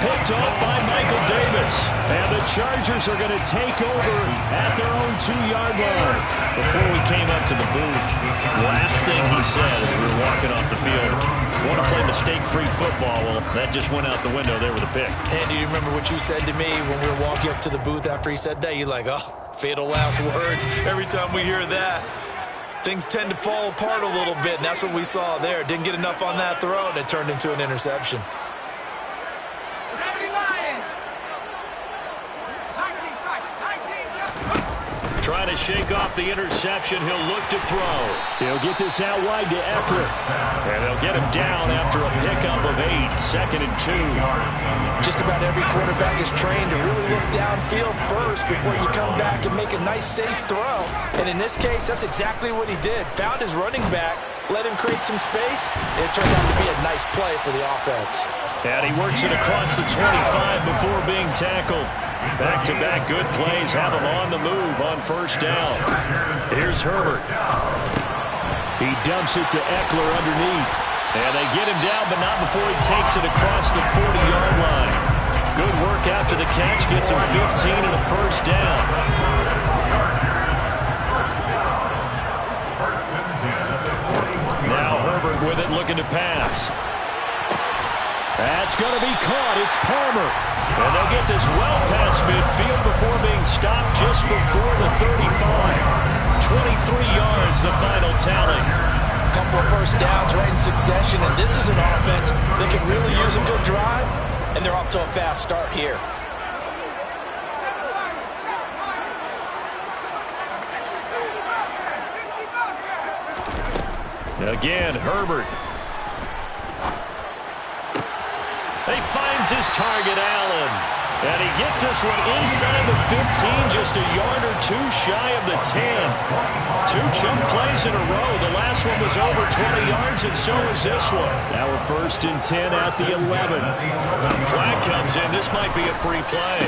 Picked off by Michael Davis. And the Chargers are going to take over at their own 2-yard line. Before we came up to the booth, last thing he said as we were walking off the field, want to play mistake-free football. Well, that just went out the window there with a pick. And do you remember what you said to me when we were walking up to the booth after he said that? You're like, oh, fatal last words. Every time we hear that, things tend to fall apart a little bit, and that's what we saw there. Didn't get enough on that throw, and it turned into an interception. Trying to shake off the interception. He'll look to throw. He'll get this out wide to Eckler. And they'll get him down after a pickup of 8, 2nd and 2. Just about every quarterback is trained to really look downfield first before you come back and make a nice, safe throw. And in this case, that's exactly what he did. Found his running back, let him create some space, and it turned out to be a nice play for the offense. And he works it across the 25 before being tackled. Back-to-back good plays have him on the move on first down. Here's Herbert. He dumps it to Eckler underneath. And they get him down, but not before he takes it across the 40-yard line. Good work after the catch. Gets him 15 and a first down. Now Herbert with it, looking to pass. That's going to be caught. It's Palmer. And they'll get this well past midfield before being stopped just before the 35. 23 yards, the final tally. A couple of first downs right in succession, and this is an offense that can really use a good drive, and they're off to a fast start here. Again, Herbert. He finds his target, Allen. And he gets this one inside the 15, just a yard or two shy of the 10. 2 chunk plays in a row. The last one was over 20 yards, and so is this one. Now we're 1st and 10 at the 11. Flag comes in. This might be a free play.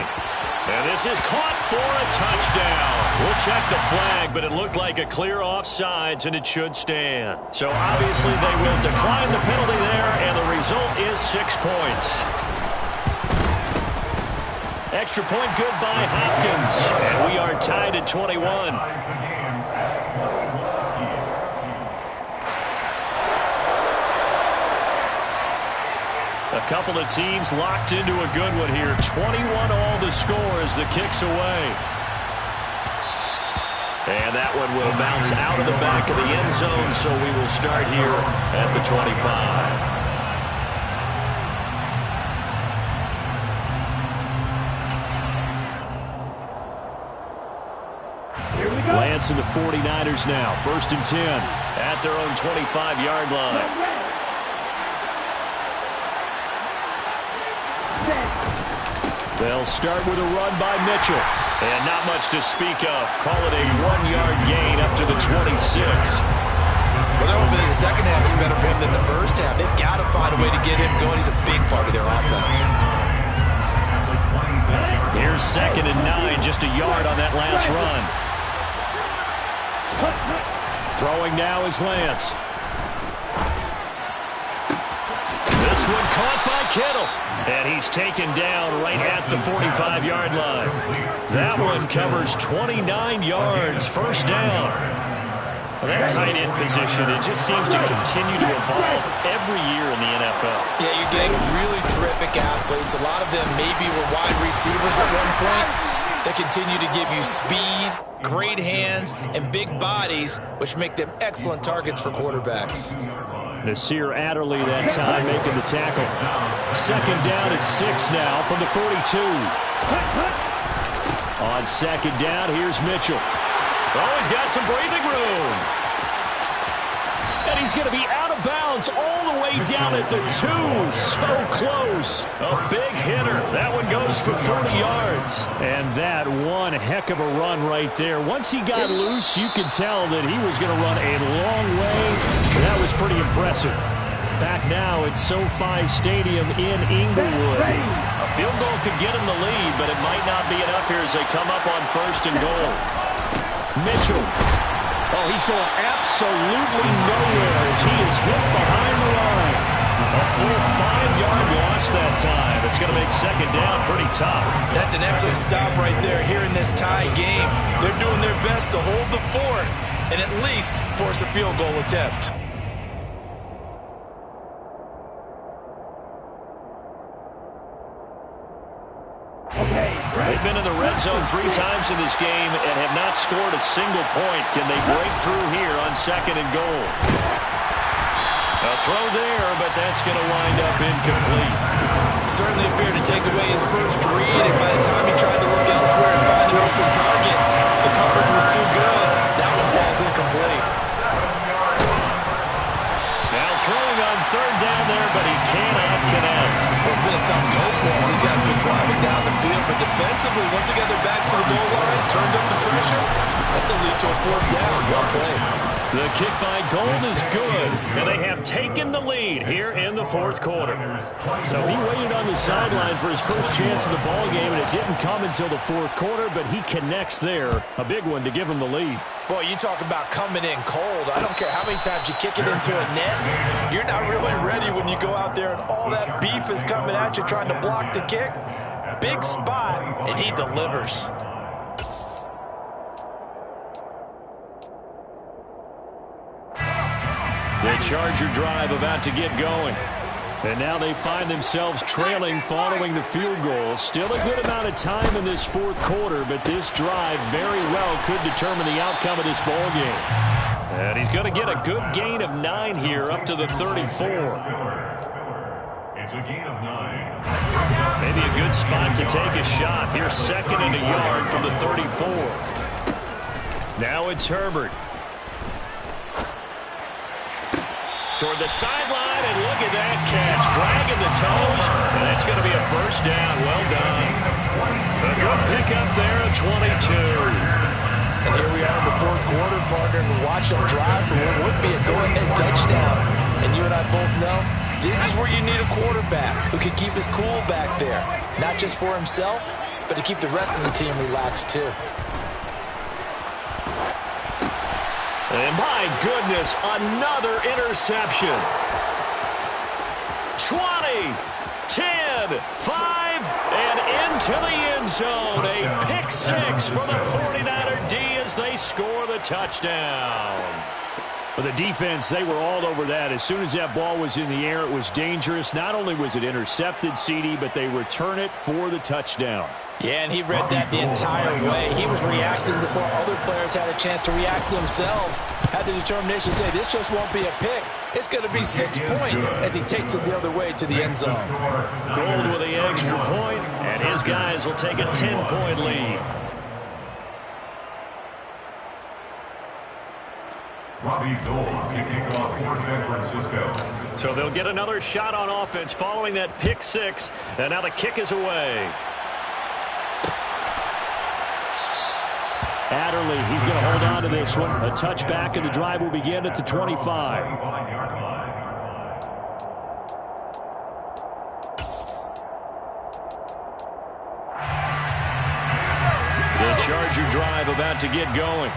And this is caught for a touchdown. We'll check the flag, but it looked like a clear offsides, and it should stand. So obviously they will decline the penalty there, and the result is 6 points. Extra point good by Hopkins, and we are tied at 21. A couple of teams locked into a good one here. 21 all the score as the kick's away. And that one will bounce out of the back of the end zone, so we will start here at the 25. Lance and the 49ers now. 1st and 10 at their own 25-yard line. They'll start with a run by Mitchell. And not much to speak of. Call it a 1-yard gain up to the 26. Well, that would be the second half is better for him than the first half. They've got to find a way to get him going. He's a big part of their offense. Here's 2nd and 9, just a yard on that last run. Throwing now is Lance. This one caught by Kittle. And he's taken down right at the 45-yard line. That one covers 29 yards. First down. That tight end position, it just seems to continue to evolve every year in the NFL. Yeah, you're getting really terrific athletes. A lot of them maybe were wide receivers at one point. They continue to give you speed, great hands, and big bodies, which make them excellent targets for quarterbacks. Nasir Adderley that time making the tackle. Second down at 6 now from the 42. On second down, here's Mitchell. Oh, he's got some breathing room. And he's going to be out of bounds all the way down at the 2. So close. A big hitter. That one goes for 40 yards. And that one heck of a run right there. Once he got loose, you could tell that he was going to run a long way. That was pretty impressive. Back now at SoFi Stadium in Inglewood. A field goal could get him the lead, but it might not be enough here as they come up on 1st and goal. Mitchell. Oh, he's going absolutely nowhere as he is hit behind the line. A full 5-yard loss that time. It's going to make second down pretty tough. That's an excellent stop right there here in this tie game. They're doing their best to hold the fort and at least force a field goal attempt. They've been in the red zone 3 times in this game and have not scored a single point. Can they break through here on 2nd and goal? A throw there, but that's going to wind up incomplete. Certainly appeared to take away his first read, and by the time he tried to look elsewhere and find an open target, the coverage was too good. That one falls incomplete. Now throwing on 3rd down there, but he cannot connect. Well, it's been a tough go for him. These guys have been driving down the field, but defensively, once they got their backs to the goal line, turned up the pressure, that's going to lead to a 4th down. Well played. The kick by Gold is good, and they have taken the lead here in the 4th quarter. So he waited on the sideline for his first chance in the ball game, and it didn't come until the 4th quarter, but he connects there. A big one to give him the lead. Boy, you talk about coming in cold. I don't care how many times you kick it into a net. You're not really ready when you go out there and all that beef is coming at you trying to block the kick. Big spot, and he delivers. The Charger drive about to get going. And now they find themselves trailing following the field goal. Still a good amount of time in this 4th quarter, but this drive very well could determine the outcome of this ball game. And he's going to get a good gain of 9 here up to the 34. It's a gain of 9. Maybe a good spot to take a shot. Here's 2nd and a yard from the 34. Now it's Herbert. Toward the sideline, and look at that catch. Dragging the toes, and that's going to be a 1st down. Well done. A good pickup there at 22. And here we are in the 4th quarter, partner, and watch them drive for what would be a go-ahead touchdown. And you and I both know, this is where you need a quarterback who can keep his cool back there. Not just for himself, but to keep the rest of the team relaxed, too. And my goodness, another interception. 20, 10, 5, and into the end zone. A pick 6 for the 49er D as they score the touchdown. For the defense, they were all over that. As soon as that ball was in the air, it was dangerous. Not only was it intercepted, CD, but they return it for the touchdown. Yeah, and he read that the entire way. He was reacting before other players had a chance to react themselves. Had the determination to say, this just won't be a pick. It's going to be 6 points as he takes it the other way to the end zone. Gold with the extra point, and his guys will take a 10-point lead. Robbie Gold kicking off for San Francisco. So they'll get another shot on offense following that pick 6, and now the kick is away. Adderley, he's going to hold on to this one. A touchback, and the drive will begin at the 25. The Charger drive about to get going.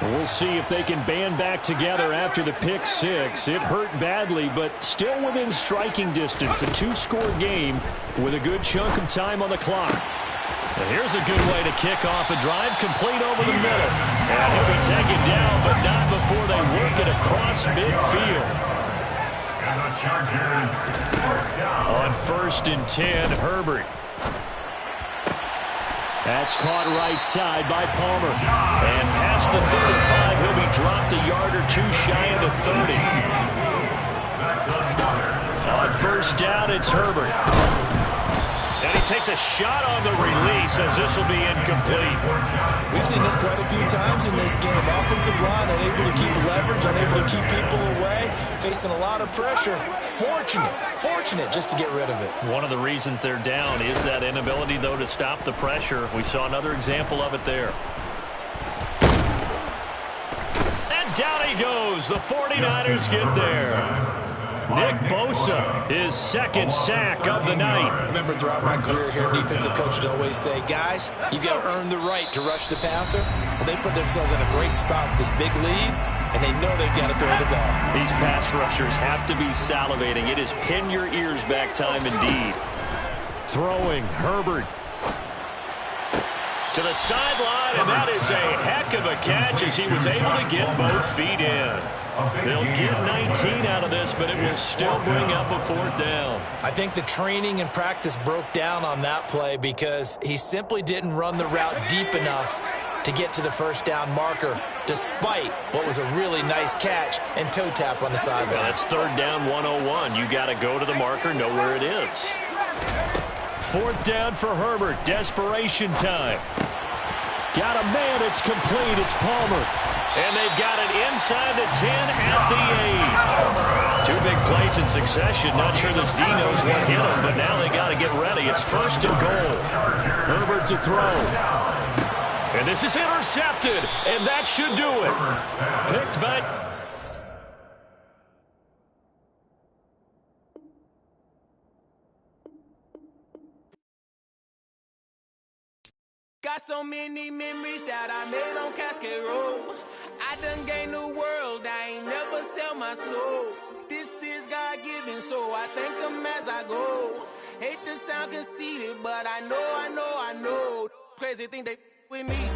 We'll see if they can band back together after the pick 6. It hurt badly, but still within striking distance. A 2-score game with a good chunk of time on the clock. And here's a good way to kick off a drive, complete over the middle. And he'll be be taken down, but not before they work it across midfield. And the Chargers, first down. On 1st and 10, Herbert. That's caught right side by Palmer. And past the 35, he'll be dropped a yard or two shy of the 30. On 1st down, it's Herbert. And he takes a shot on the release as this will be incomplete. We've seen this quite a few times in this game. Offensive line unable to keep leverage, unable to keep people away, facing a lot of pressure. Fortunate just to get rid of it. One of the reasons they're down is that inability, though, to stop the pressure. We saw another example of it there. And down he goes. The 49ers get there. Nick Bosa, his 2nd sack of the night. I remember throughout my career here, defensive coaches always say, guys, you got to earn the right to rush the passer. Well, they put themselves in a great spot with this big lead, and they know they've got to throw the ball. These pass rushers have to be salivating. It is pin your ears back time indeed. Throwing, Herbert. To the sideline, and that is a heck of a catch as he was able to get both feet in. They'll get 19 out of this, but it will still bring up a 4th down. I think the training and practice broke down on that play because he simply didn't run the route deep enough to get to the 1st down marker, despite what was a really nice catch and toe tap on the sideline. Well, that's 3rd down 101. You got to go to the marker, know where it is. 4th down for Herbert. Desperation time. Got a man. It's complete. It's Palmer. And they've got it inside the 10 at the 8. 2 big plays in succession. Not sure this D knows what hit him, but now they got to get ready. It's 1st and goal. Herbert to throw. And this is intercepted, and that should do it. Picked by... Got so many memories that I made on Cascade Road. I done gained the world, I ain't never sell my soul. This is God-given, so I thank him as I go. Hate to sound conceited, but I know. Crazy thing they with me.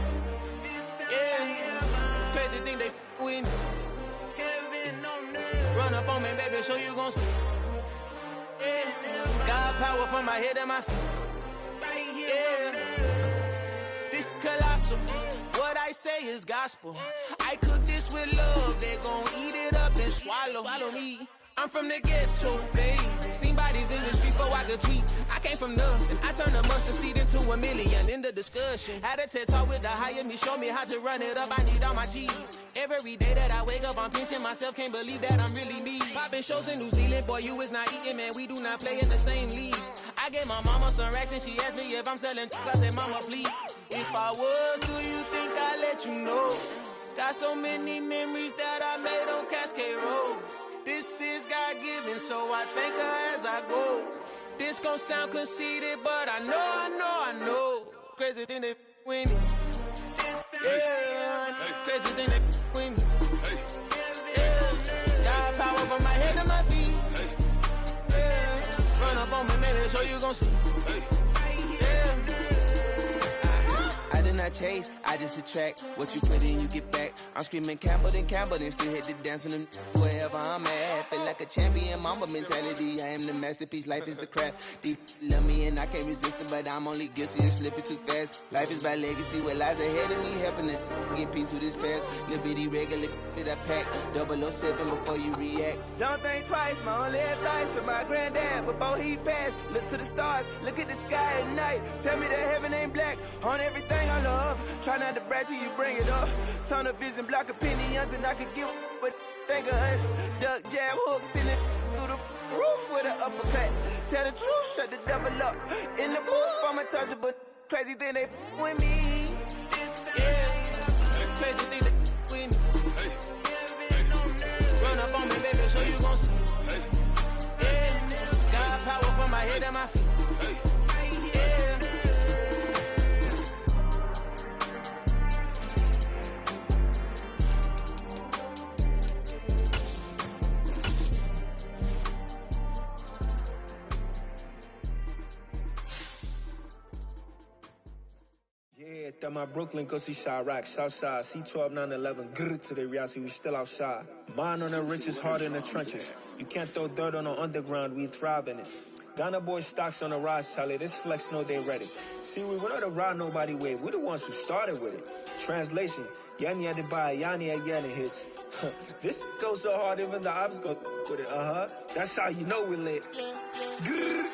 Yeah, crazy thing they with me. Run up on me, baby, show you gon' see. Yeah, God power from my head and my feet. Yeah. Colossal. What I say is gospel. I cook this with love. They gon' eat it up and swallow me. I'm from the ghetto, babe. Seen bodies in the street so I could tweet. I came from nothing. I turned a mustard seed into a million in the discussion. Had a TED talk with the higher me, show me how to run it up. I need all my cheese. Every day that I wake up, I'm pinching myself. Can't believe that I'm really me. Popping shows in New Zealand, boy, you is not eating, man. We do not play in the same league. I gave my mama some racks and she asked me if I'm selling. I said, mama, please. If I was, do you think I'd let you know? Got so many memories that I made on Cascade Road. This is God-given, so I thank her as I go. This gon' sound conceited, but I know. Crazy thing they with me. Yeah, crazy thing they with me. Yeah, got power from my head to my feet. Yeah, run up on me, maybe so you gon' see. I chase, I just attract what you put in, you get back. I'm screaming Campbell, then still hit the dance and wherever I'm at. Feel like a champion, mamba mentality. I am the masterpiece, life is the crap. Deep love me and I can't resist it, but I'm only guilty of slipping too fast. Life is by legacy, what lies ahead of me, helping it get peace with his past. Little bitty regular that I pack, 007 before you react. Don't think twice, my only advice for my granddad before he passed. Look to the stars, look at the sky at night. Tell me that heaven ain't black on everything I love. Try not to brag till you bring it up. Tunnel vision, block opinions, and I could give but think of us. Duck, jab, hook, send it through the roof with an uppercut. Tell the truth, shut the devil up. In the booth, I'm untouchable. Crazy thing they with me. Yeah, crazy thing they with me. Run up on me, baby, so you gon' see. Yeah, got power from my head and my feet. at my Brooklyn, go see Chirac, Southside, C12, 911, grr to the reality, we still outside. Mine on the richest, heart in the trenches. You can't throw dirt on the underground, we thrive in it. Ghana boys stocks on the rise, Charlie, this flex know they ready. See, we not a ride nobody wave, we the ones who started with it. Translation, Yanni had to buy, Yanni had Yanni hits. This goes so hard, even the ops go with it, That's how you know we lit. Grr.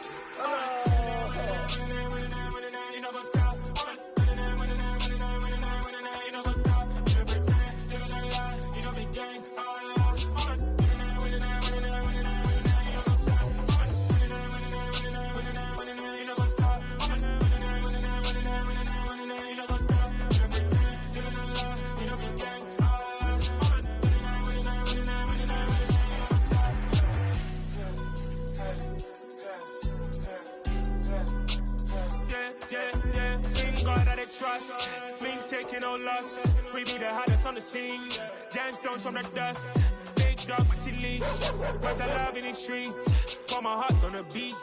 Trust, been taking no loss. We be the hottest on the scene. Gemstones from the dust. Big dog, pretty leash. Where's the love in the streets? Put my heart on the beat.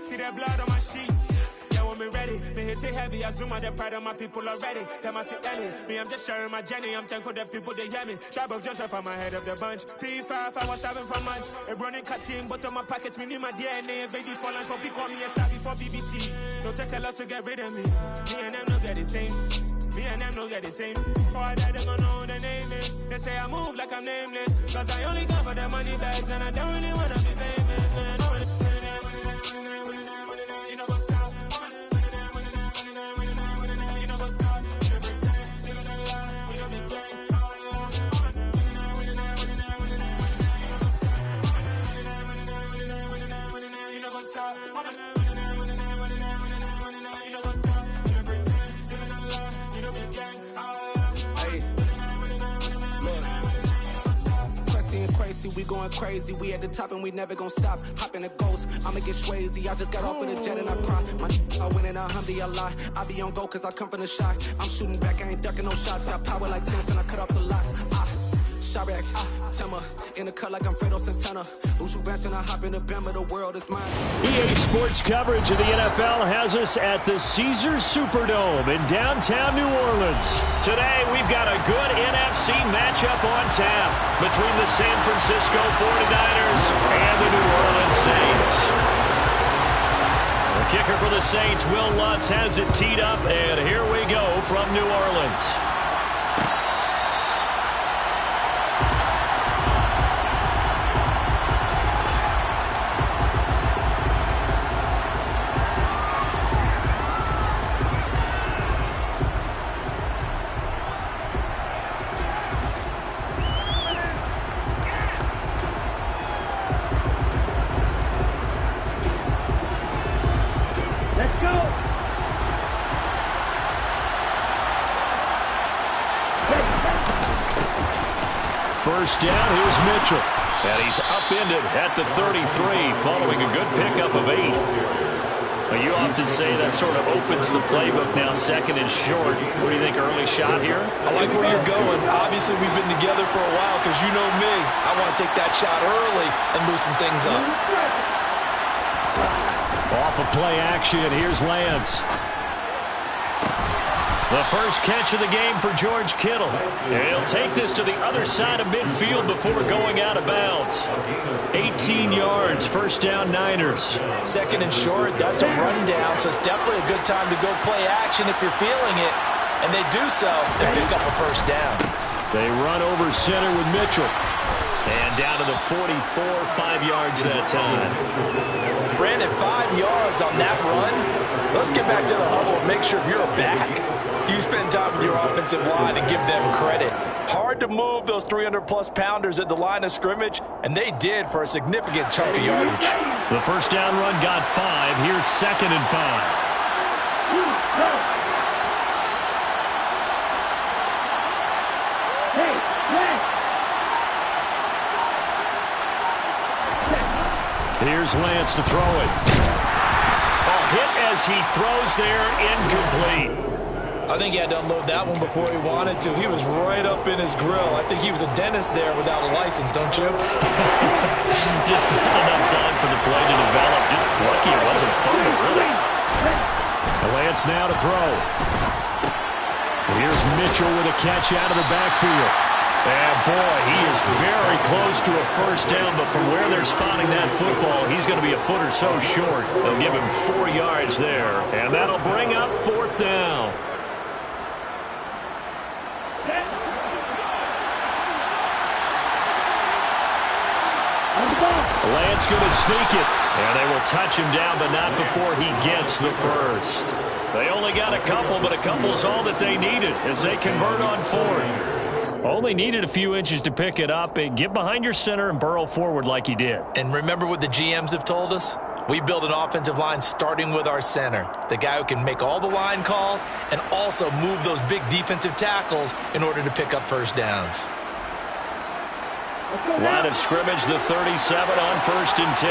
See that blood on my sheets. Yeah, when me ready, me hit it heavy. I zoom out the pride of my people already. Them I see Ellie. Me, I'm just sharing my journey. I'm thankful the people they hear me. Tribe of Joseph, I'm ahead of the bunch. P5, I was starving for months. A running cutting, but on my pockets, me need my DNA. And baby for lunch, but people call me a star before BBC. Don't take a lot to get rid of me. Me and them no get the same. Me and them no get the same. All that they gonna know the name is. They say I move like I'm nameless. Cause I only come for the money bags and I don't really wanna be famous, man. You know what's up? You know what's up? You know pretend, you know the lie, you know the game. You know what's up? Crazy, we going crazy. We at the top and we never gonna stop. Hop in a ghost, I'ma get swayzy. I just got off with a jet and I cry. I win in a Humvee, I lie. I be on go cause I come from the shot. I'm shooting back, I ain't ducking no shots. Got power like Samson, I cut off the locks. Chirac, Tema, in the cut like I'm Fredo Santana. Ushu Banton, I hop in the Bama, the world is mine. EA Sports coverage of the NFL has us at the Caesars Superdome in downtown New Orleans. Today, we've got a good NFC matchup on tap between the San Francisco 49ers and the New Orleans Saints. The kicker for the Saints, Will Lutz, has it teed up, and here we go from New Orleans. First down, here's Mitchell. And he's upended at the 33 following a good pickup of 8. Well, you often say that sort of opens the playbook now, second and short. What do you think, early shot here? I like where you're going. Obviously, we've been together for a while because you know me. I want to take that shot early and loosen things up. Off of play action, here's Lance. The first catch of the game for George Kittle. And he'll take this to the other side of midfield before going out of bounds. 18 yards, first down Niners. Second and short, that's a rundown, so it's definitely a good time to go play action if you're feeling it. And they do so, they pick up a first down. They run over center with Mitchell. And down to the 44, 5 yards that time. Brandon, 5 yards on that run. Let's get back to the huddle and make sure you're back. You spend time with your offensive line and give them credit. Hard to move those 300-plus pounders at the line of scrimmage, and they did for a significant chunk of yardage. The first down run got 5. Here's second and 5. Here's Lance to throw it. A hit as he throws there, incomplete. I think he had to unload that one before he wanted to. He was right up in his grill. I think he was a dentist there without a license, don't you? Just not enough time for the play to develop. Just lucky it wasn't fumble, really. Lance now to throw. Here's Mitchell with a catch out of the backfield. And, boy, he is very close to a first down, but from where they're spotting that football, he's going to be a foot or so short. They'll give him 4 yards there, and that'll bring up 4th down. Lance going to sneak it, and they will touch him down, but not before he gets the first. They only got a couple, but a couple's all that they needed as they convert on 4th. Only needed a few inches to pick it up and get behind your center and burrow forward like he did. And remember what the GMs have told us? We build an offensive line starting with our center, the guy who can make all the line calls and also move those big defensive tackles in order to pick up first downs. Line of scrimmage, the 37 on 1st and 10.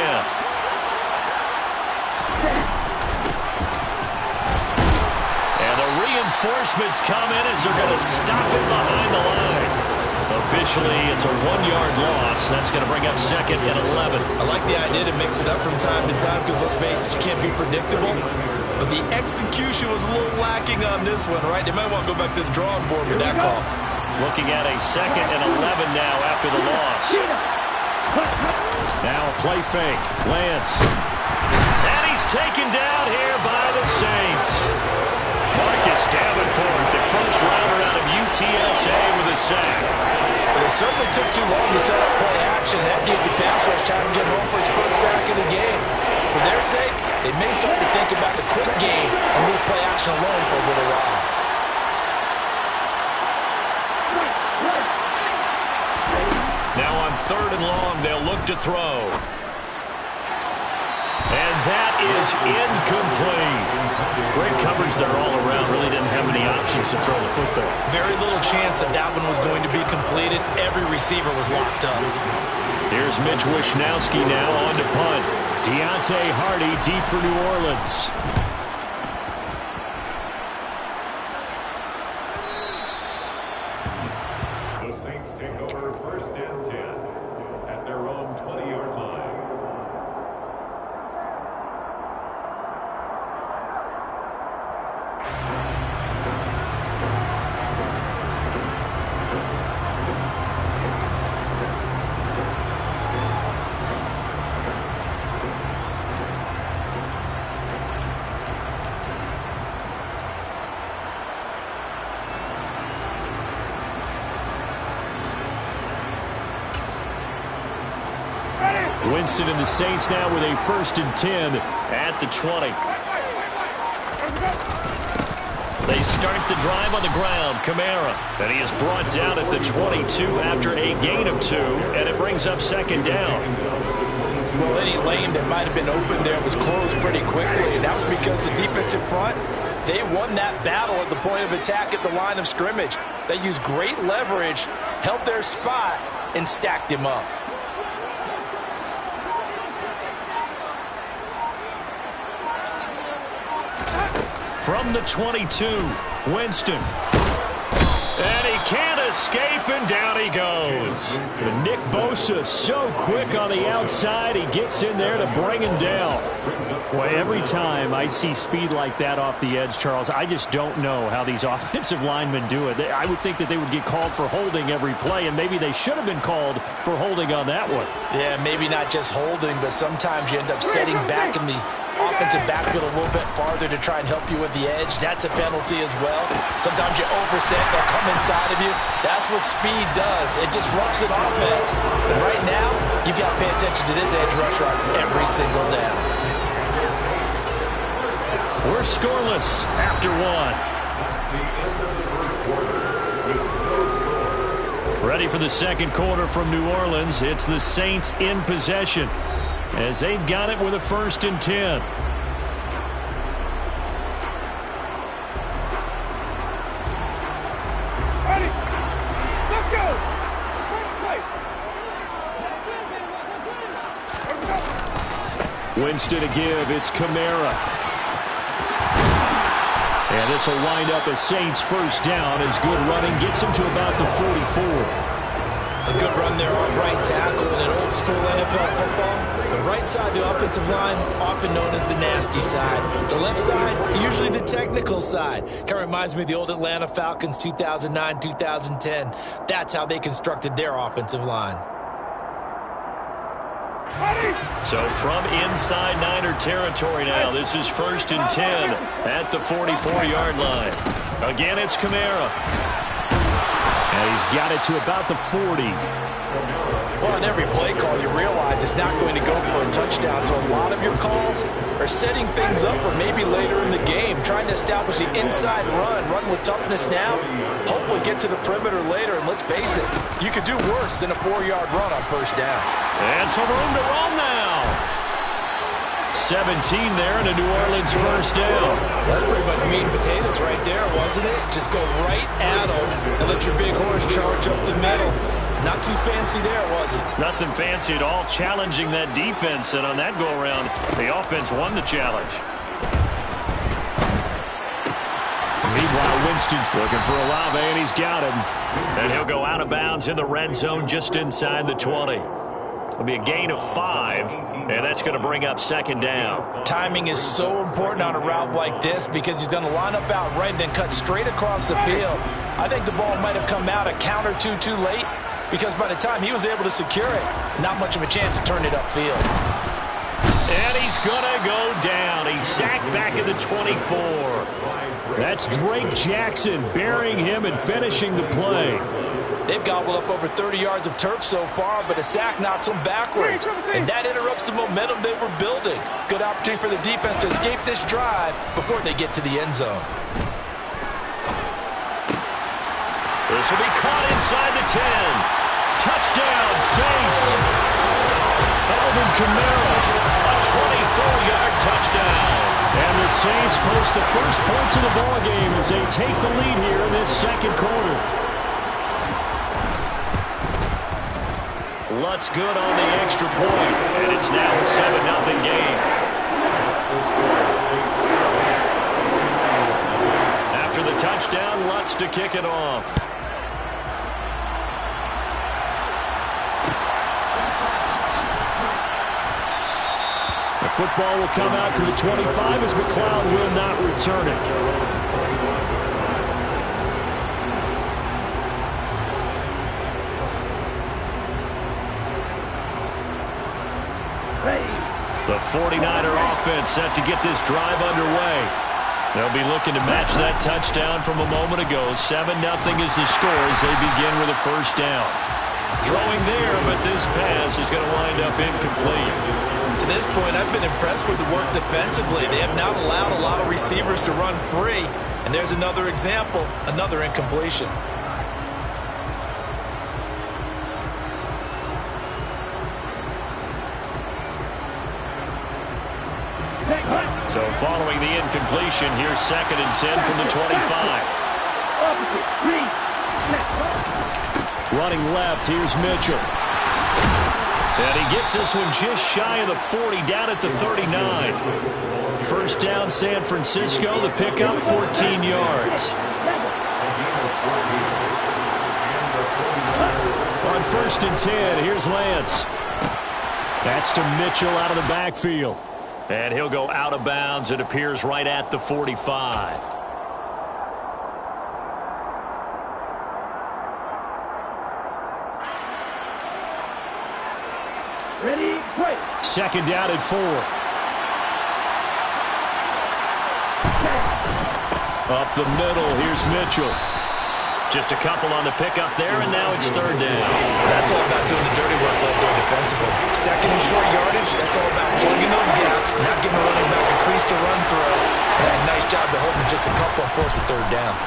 And the reinforcements come in as they're going to stop him behind the line. Officially, it's a 1-yard loss. That's going to bring up 2nd and 11. I like the idea to mix it up from time to time because, let's face it, you can't be predictable. But the execution was a little lacking on this one, right? They might want to go back to the drawing board with that call. Looking at a 2nd and 11 now after the loss. Now a play fake. Lance. And he's taken down here by the Saints. Marcus Davenport, the first rounder out of UTSA with a sack. Well, it certainly took too long to set up play action. That gave the pass rush time to get home for its first sack of the game. For their sake, they may start to think about the quick game and leave play action alone for a little while. Now on 3rd and long, they'll look to throw. And that is incomplete. Great coverage there all around. Really didn't have any options to throw the football. Very little chance that that one was going to be completed. Every receiver was locked up. Here's Mitch Wishnowski now on to punt. Deontay Hardy deep for New Orleans. The Saints take over 1st and 10 at their own 20-yard line. Winston and the Saints now with a 1st and 10 at the 20. They start the drive on the ground. Kamara. And he is brought down at the 22 after a gain of 2, and it brings up 2nd down. Well, any lane that might have been open there was closed pretty quickly, and that was because the defensive front, they won that battle at the point of attack at the line of scrimmage. They used great leverage, held their spot, and stacked him up. From the 22, Winston. And he can't escape, and down he goes. And Nick Bosa so quick on the outside, he gets in there to bring him down. Boy, every time I see speed like that off the edge, Charles, I just don't know how these offensive linemen do it. I would think that they would get called for holding every play, and maybe they should have been called for holding on that one. Yeah, maybe not just holding, but sometimes you end up setting back in the offensive backfield a little bit farther to try and help you with the edge. That's a penalty as well. Sometimes you overset, they'll come inside of you. That's what speed does. It disrupts an offense. And right now, you've got to pay attention to this edge rusher on every single down. We're scoreless after 1. Ready for the 2nd quarter from New Orleans. It's the Saints in possession as they've got it with a 1st and 10. Ready? Let's go! Winston to give. It's Kamara. And this will wind up a Saints 1st down as good running gets him to about the 44. A good run there off right tackle in an old school NFL football. The right side of the offensive line, often known as the nasty side. The left side, usually the technical side. Kind of reminds me of the old Atlanta Falcons 2009-2010. That's how they constructed their offensive line. So from inside Niner territory now, this is 1st and 10 at the 44-yard line. Again, it's Kamara. And he's got it to about the 40. Well, on every play call, you realize it's not going to go for a touchdown. So a lot of your calls are setting things up for maybe later in the game, trying to establish the inside run with toughness now, hopefully get to the perimeter later. And let's face it, you could do worse than a 4-yard run on 1st down. And some room to roam now. 17 there and a New Orleans 1st down. That's pretty much meat and potatoes right there, wasn't it? Just go right at them and let your big horse charge up the middle. Not too fancy there, was it? Nothing fancy at all, challenging that defense. And on that go-around, the offense won the challenge. Meanwhile, Winston's looking for Olave, and he's got him. And he'll go out of bounds in the red zone just inside the 20. It'll be a gain of 5, and that's going to bring up 2nd down. Timing is so important on a route like this because he's going to line up out right and then cut straight across the field. I think the ball might have come out a count or two too late because by the time he was able to secure it, not much of a chance to turn it upfield. And he's going to go down. He's sacked back at the 24. That's Drake Jackson burying him and finishing the play. They've gobbled up over 30 yards of turf so far, but a sack knocks them backwards. And that interrupts the momentum they were building. Good opportunity for the defense to escape this drive before they get to the end zone. This will be caught inside the 10. Touchdown, Saints. Alvin Kamara, a 24-yard touchdown. And the Saints post the first points of the ballgame as they take the lead here in this 2nd quarter. Lutz good on the extra point, and it's now a 7-0 game. After the touchdown, Lutz to kick it off. The football will come out to the 25 as McLeod will not return it. The 49er offense set to get this drive underway. They'll be looking to match that touchdown from a moment ago. 7-0 is the score as they begin with a 1st down. Throwing there, but this pass is going to wind up incomplete. To this point, I've been impressed with the work defensively. They have not allowed a lot of receivers to run free. And there's another example, another incompletion. So following the incompletion, here's 2nd and 10 from the 25. Running left, here's Mitchell. And he gets this one just shy of the 40, down at the 39. 1st down, San Francisco. The pickup, 14 yards. On 1st and 10, here's Lance. That's to Mitchell out of the backfield. And he'll go out of bounds. It appears right at the 45. Ready, play. 2nd down at 4. Up the middle, here's Mitchell. Just a couple on the pickup there, and now it's 3rd down. That's all about doing the dirty work right there defensively. 2nd and short yardage, that's all about plugging those gaps, not giving a running back a crease to run through. That's a nice job to hold him just a couple and force a 3rd down.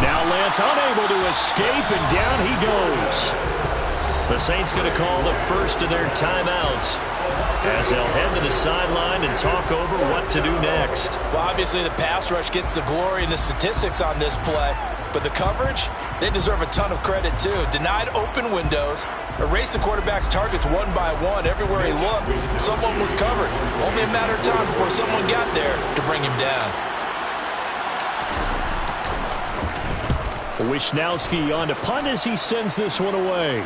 Now Lance unable to escape, and down he goes. The Saints going to call the first of their timeouts as they'll head to the sideline and talk over what to do next. Well, obviously the pass rush gets the glory and the statistics on this play, but the coverage, they deserve a ton of credit too. Denied open windows, erased the quarterback's targets one by one. Everywhere he looked, someone was covered. Only a matter of time before someone got there to bring him down. Wisnowski on to punt as he sends this one away.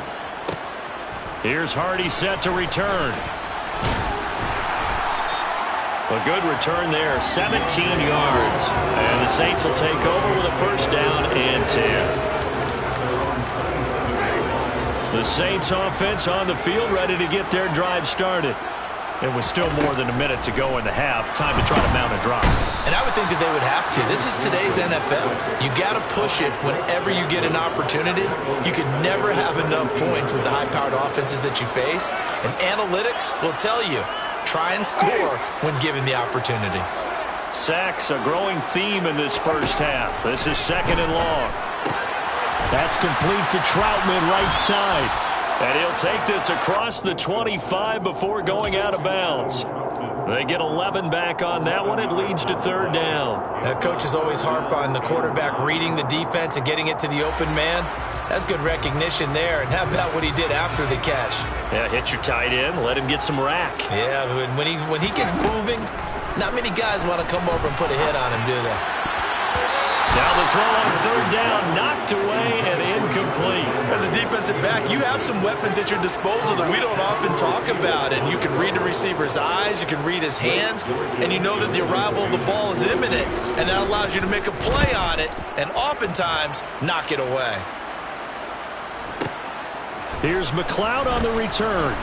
Here's Hardy set to return. A good return there, 17 yards. And the Saints will take over with a first down and 10. The Saints offense on the field ready to get their drive started. It was still more than a minute to go in the half. Time to try to mount a drive. And I would think that they would have to. This is today's NFL. You got to push it whenever you get an opportunity. You can never have enough points with the high-powered offenses that you face. And analytics will tell you, try and score when given the opportunity. Sacks, a growing theme in this first half. This is 2nd and long. That's complete to Troutman, right side. And he'll take this across the 25 before going out of bounds. They get 11 back on that one. It leads to 3rd down. Coaches always harp on the quarterback reading the defense and getting it to the open man. That's good recognition there. And how about what he did after the catch? Yeah, hit your tight end. Let him get some rack. Yeah, when he gets moving, not many guys want to come over and put a hit on him, do they? Now the throw on 3rd down, knocked away and incomplete. As a defensive back, you have some weapons at your disposal that we don't often talk about. And you can read the receiver's eyes, you can read his hands, and you know that the arrival of the ball is imminent. And that allows you to make a play on it and oftentimes knock it away. Here's McLeod on the return.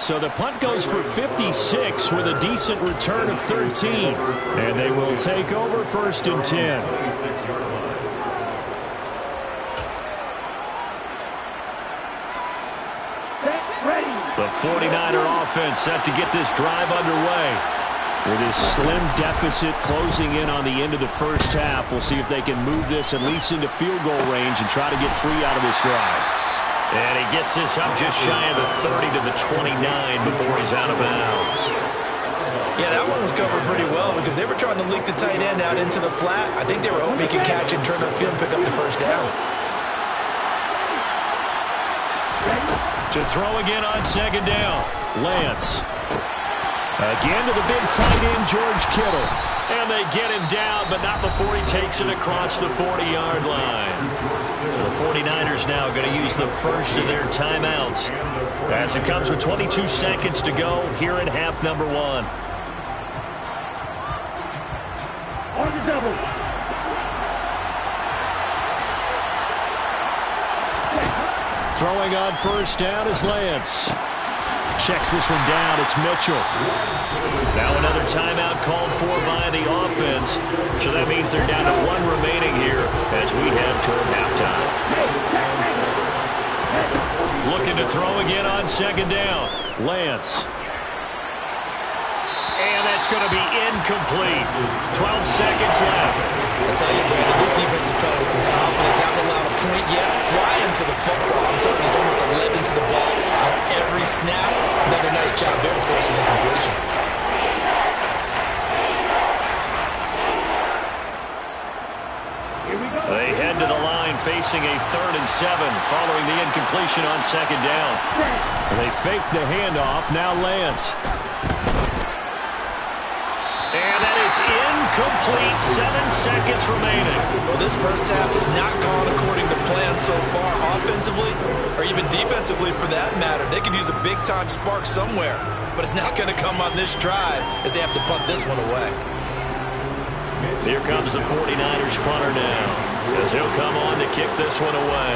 So the punt goes for 56 with a decent return of 13. And they will take over 1st and 10. The 49er offense set to get this drive underway. With his slim deficit closing in on the end of the first half, we'll see if they can move this at least into field goal range and try to get 3 out of this drive. And he gets this up just shy of the 30 to the 29 before he's out of bounds. Yeah, that one was covered pretty well because they were trying to leak the tight end out into the flat. I think they were hoping he could catch and turn upfield and pick up the first down. To throw again on 2nd down, Lance. Again to the big tight end, George Kittle. And they get him down, but not before he takes it across the 40-yard line. The 49ers now going to use the first of their timeouts as it comes with 22 seconds to go here in half number 1. On the double. Throwing on 1st down is Lance. Checks this one down. It's Mitchell. Now another timeout called for by the offense. So that means they're down to 1 remaining here as we head toward halftime. Looking to throw again on 2nd down. Lance. And that's going to be incomplete. 12 seconds left. I tell you, Brandon, this defense is playing with some confidence. Haven't allowed a point yet. Flying to the football. I'm telling you, there's almost 11 to the ball on every snap. Another nice job there forcing the completion. They head to the line facing a 3rd and 7 following the incompletion on 2nd down. They fake the handoff. Now Lance. And that is incomplete. 7 seconds remaining. Well, this first half has not gone according to plan so far, offensively or even defensively for that matter. They could use a big-time spark somewhere, but it's not going to come on this drive as they have to punt this one away. Here comes the 49ers punter now as he'll come on to kick this one away.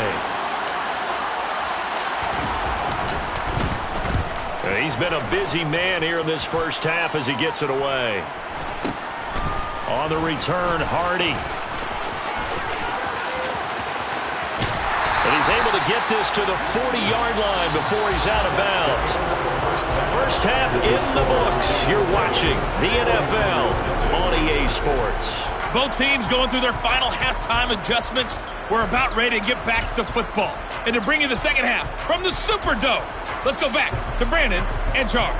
He's been a busy man here in this first half as he gets it away. On the return, Hardy. And he's able to get this to the 40-yard line before he's out of bounds. First half in the books. You're watching the NFL on EA Sports. Both teams going through their final halftime adjustments. We're about ready to get back to football. And to bring you the second half from the Superdome, let's go back to Brandon and Charles.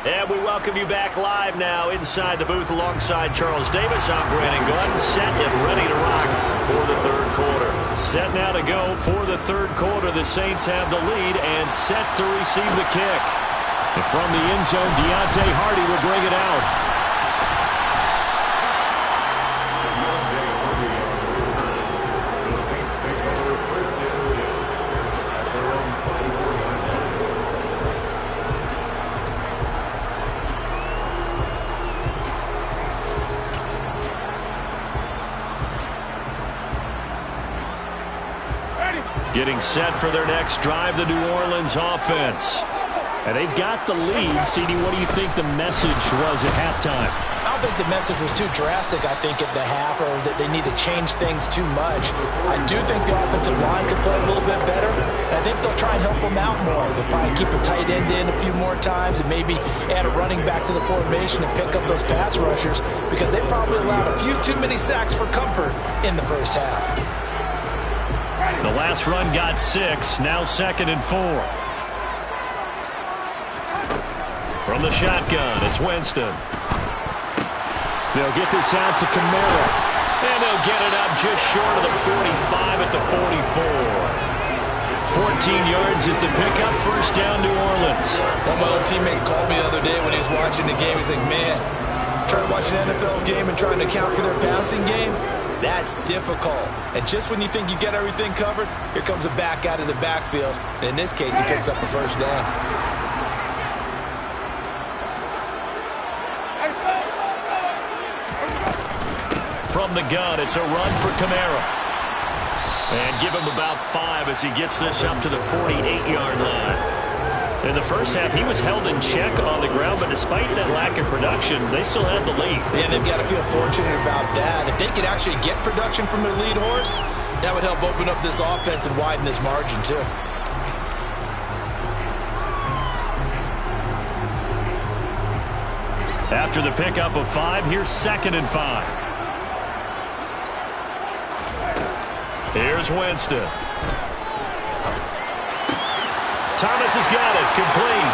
And we welcome you back live now inside the booth alongside Charles Davis. I'm Brandon Glenn, set and ready to rock for the 3rd quarter. Set now to go for the third quarter. The Saints have the lead and set to receive the kick. And from the end zone, Deontay Hardy will bring it out. The Saints take over first and 10 at their own 24-yard line. Getting set for their next drive, the New Orleans offense. And they've got the lead. CD, what do you think the message was at halftime? I don't think the message was too drastic, I think, at the half, or that they need to change things too much. I do think the offensive line could play a little bit better. I think they'll try and help them out more. They'll probably keep a tight end in a few more times and maybe add a running back to the formation and pick up those pass rushers, because they probably allowed a few too many sacks for comfort in the first half. The last run got 6, now 2nd and 4. From the shotgun, it's Winston. They'll get this out to Kamara. And they'll get it up just short of the 45 at the 44. 14 yards is the pickup. First down, New Orleans. One of my old teammates called me the other day when he was watching the game. He's like, man, trying to watch an NFL game and trying to account for their passing game, that's difficult. And just when you think you get everything covered, here comes a back out of the backfield. And in this case, he picks up a first down. From the gun, it's a run for Kamara. And give him about 5 as he gets this up to the 48-yard line. In the first half, he was held in check on the ground, but despite that lack of production, they still had the lead. Yeah, they've got to feel fortunate about that. If they could actually get production from their lead horse, that would help open up this offense and widen this margin, too. After the pickup of 5, here's 2nd and 5. Here's Winston. Thomas has got it, complete.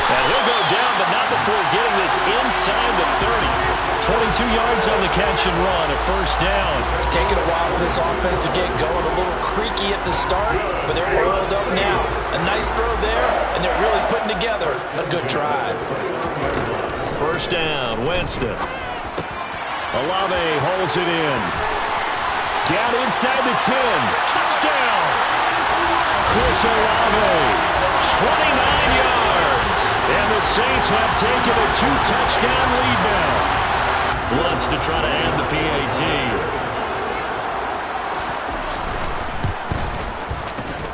And he'll go down, but not before getting this inside the 30. 22 yards on the catch and run, a first down. It's taken a while for this offense to get going, a little creaky at the start, but they're oiled up now. A nice throw there, and they're really putting together a good drive. First down, Winston. Olave holds it in. Down inside the 10. Touchdown! Chris Olave, 29 yards. And the Saints have taken a 2-touchdown lead now. Wants to try to add the PAT.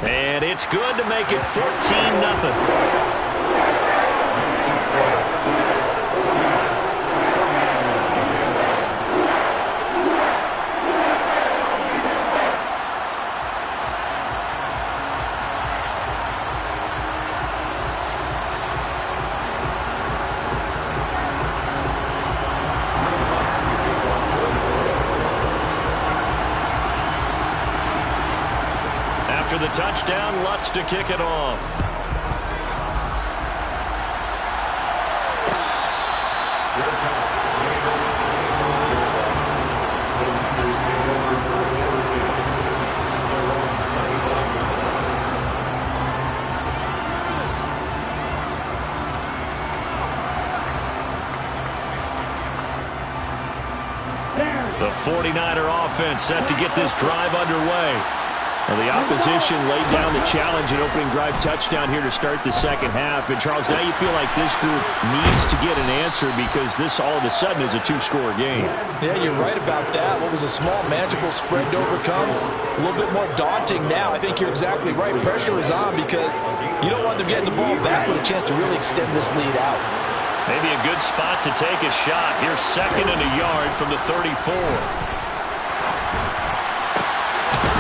And it's good to make it 14-0. After the touchdown, Lutz to kick it off. The 49er offense set to get this drive underway. Well, the opposition laid down the challenge and opening drive touchdown here to start the second half. And, Charles, now you feel like this group needs to get an answer because this all of a sudden is a 2-score game. Yeah, you're right about that. What was a small, manageable spread to overcome, a little bit more daunting now. I think you're exactly right. Pressure is on because you don't want them getting the ball back with a chance to really extend this lead out. Maybe a good spot to take a shot. Here's 2nd and a yard from the 34.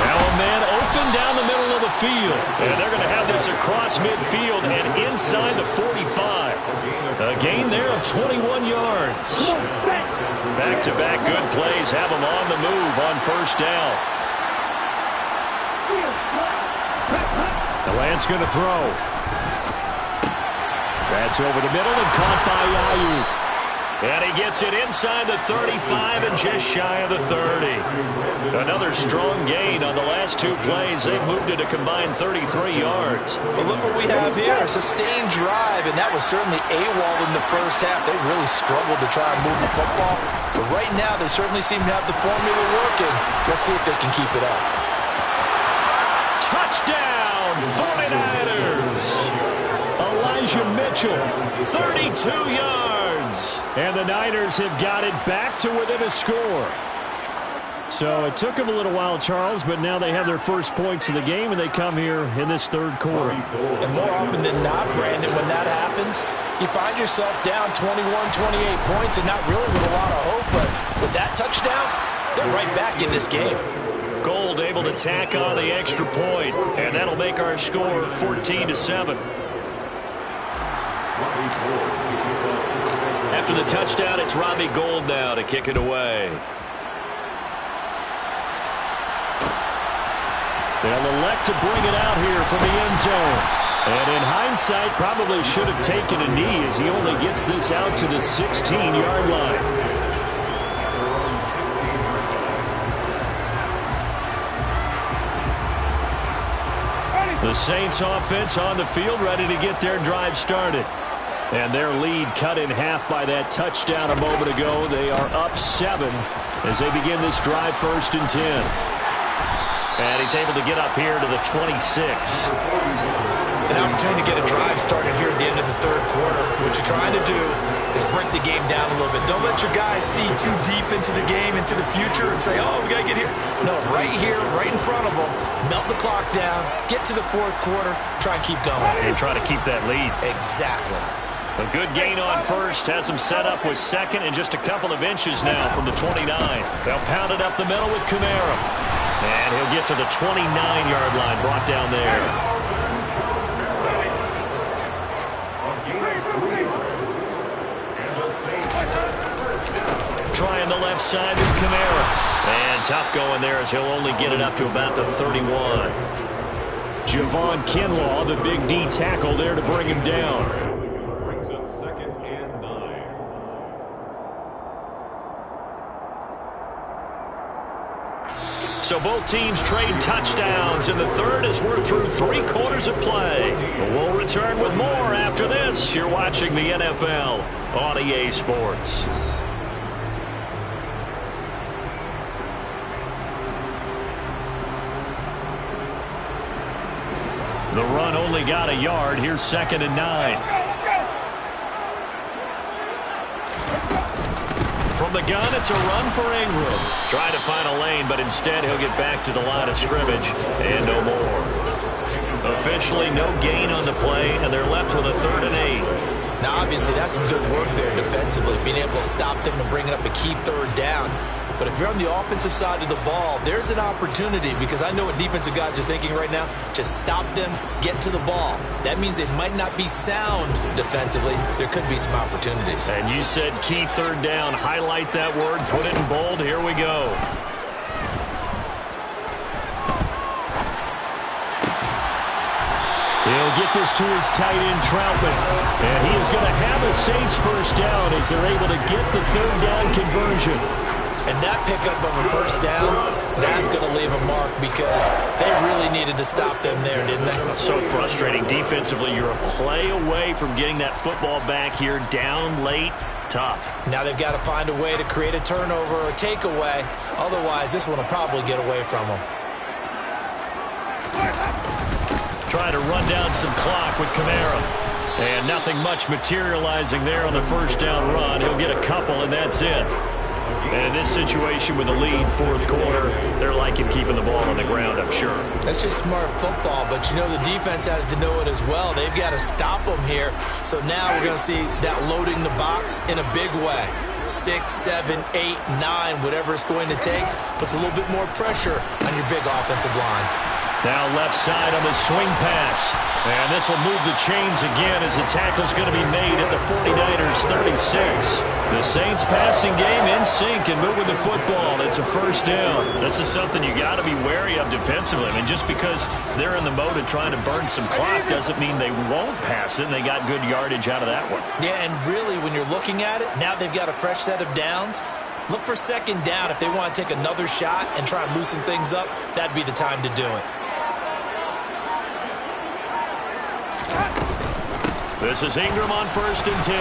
Now a man open down the middle of the field. And they're going to have this across midfield and inside the 45. A gain there of 21 yards. Back-to-back good plays have them on the move on first down. The Lance going to throw. That's over the middle and caught by Ayuk. And he gets it inside the 35 and just shy of the 30. Another strong gain on the last 2 plays. They've moved it a combined 33 yards. Well, look what we have here, a sustained drive, and that was certainly AWOL in the first half. They really struggled to try and move the football. But right now, they certainly seem to have the formula working. Let's see if they can keep it up. Touchdown, 49ers! Elijah Mitchell, 32 yards. And the Niners have got it back to within a score. So it took them a little while, Charles, but now they have their first points of the game, and they come here in this third quarter. And more often than not, Brandon, when that happens, you find yourself down 21, 28 points and not really with a lot of hope. But with that touchdown, they're right back in this game. Gold able to tack on the extra point, and that'll make our score 14-7. After the touchdown, it's Robbie Gould now to kick it away. They'll elect to bring it out here from the end zone. And in hindsight, probably should have taken a knee as he only gets this out to the 16-yard line. The Saints offense on the field, ready to get their drive started. And their lead cut in half by that touchdown a moment ago. They are up 7 as they begin this drive, 1st and 10. And he's able to get up here to the 26. An opportunity to get a drive started here at the end of the third quarter. What you're trying to do is break the game down a little bit. Don't let your guys see too deep into the game, into the future, and say, oh, we got to get here. No, right here, right in front of them, melt the clock down, get to the fourth quarter, try and keep going. And try to keep that lead. Exactly. A good gain on first, has them set up with second and just a couple of inches now from the 29. They'll pound it up the middle with Kamara. And he'll get to the 29-yard line, brought down there. Trying the left side with Kamara. And tough going there as he'll only get it up to about the 31. Javon Kinlaw, the big D tackle there to bring him down. So both teams trade touchdowns in the third as we're through 3 quarters of play. We'll return with more after this. You're watching the NFL on EA Sports. The run only got a yard. Here's 2nd and 9. From the gun, it's a run for Ingram. Trying to find a lane, but instead he'll get back to the line of scrimmage and no more. Officially, no gain on the play, and they're left with a 3rd and 8. Now, obviously, that's some good work there defensively, being able to stop them and bringing up a key 3rd down. But if you're on the offensive side of the ball, there's an opportunity, because I know what defensive guys are thinking right now. Just stop them, get to the ball. That means they might not be sound defensively. There could be some opportunities. And you said key 3rd down. Highlight that word, put it in bold. Here we go. He'll get this to his tight end, Troutman. And he is going to have a Saints first down as they're able to get the 3rd down conversion. And that pickup of a first down, that's going to leave a mark, because they really needed to stop them there, didn't they? So frustrating. Defensively, you're a play away from getting that football back here down late. Tough. Now they've got to find a way to create a turnover or a takeaway. Otherwise, this one will probably get away from them. Trying to run down some clock with Kamara. And nothing much materializing there on the first down run. He'll get a couple, and that's it. And in this situation with the lead, 4th quarter, they're liking keeping the ball on the ground, I'm sure. That's just smart football, but you know the defense has to know it as well. They've got to stop them here. So now we're going to see that loading the box in a big way. 6, 7, 8, 9, whatever it's going to take, puts a little bit more pressure on your big offensive line. Now left side on the swing pass. And this will move the chains again as the tackle's going to be made at the 49ers 36. The Saints passing game in sync and moving the football. It's a first down. This is something you got to be wary of defensively. I mean, just because they're in the mode of trying to burn some clock doesn't mean they won't pass it. They got good yardage out of that one. Yeah, and really, when you're looking at it, now they've got a fresh set of downs. Look for second down. If they want to take another shot and try and loosen things up, that'd be the time to do it. This is Ingram on 1st and 10.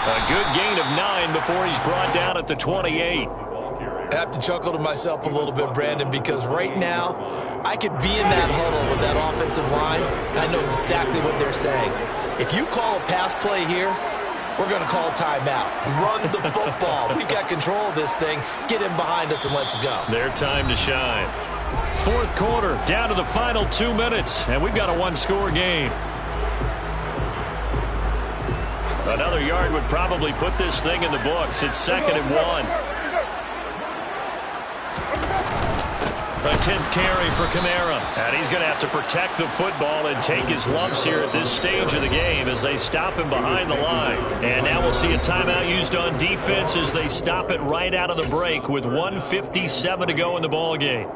A good gain of 9 before he's brought down at the 28. I have to chuckle to myself a little bit, Brandon, because right now I could be in that huddle with that offensive line, and I know exactly what they're saying. If you call a pass play here, we're going to call timeout. Run the football. We've got control of this thing. Get in behind us and let's go. Their time to shine. Fourth quarter, down to the final 2 minutes, and we've got a one-score game. Another yard would probably put this thing in the books. It's 2nd and 1. A 10th carry for Kamara. And he's going to have to protect the football and take his lumps here at this stage of the game as they stop him behind the line. And now we'll see a timeout used on defense as they stop it right out of the break with 1:57 to go in the ball game.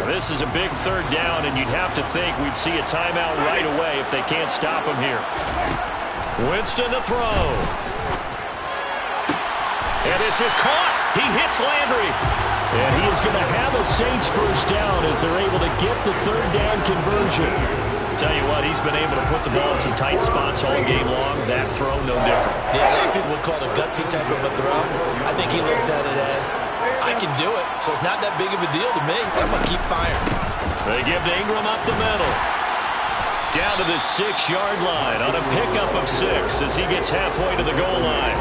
This is a big third down, and you'd have to think we'd see a timeout right away if they can't stop him here. Winston to throw. And this is caught. He hits Landry. And he is going to have a Saints first down as they're able to get the third down conversion. Tell you what, he's been able to put the ball in some tight spots all game long. That throw, no different. Yeah, a lot of people would call it a gutsy type of a throw. I think he looks at it as, I can do it, so it's not that big of a deal to me. I'm going to keep firing. They give to Ingram up the middle. Down to the 6-yard line on a pickup of 6 as he gets halfway to the goal line.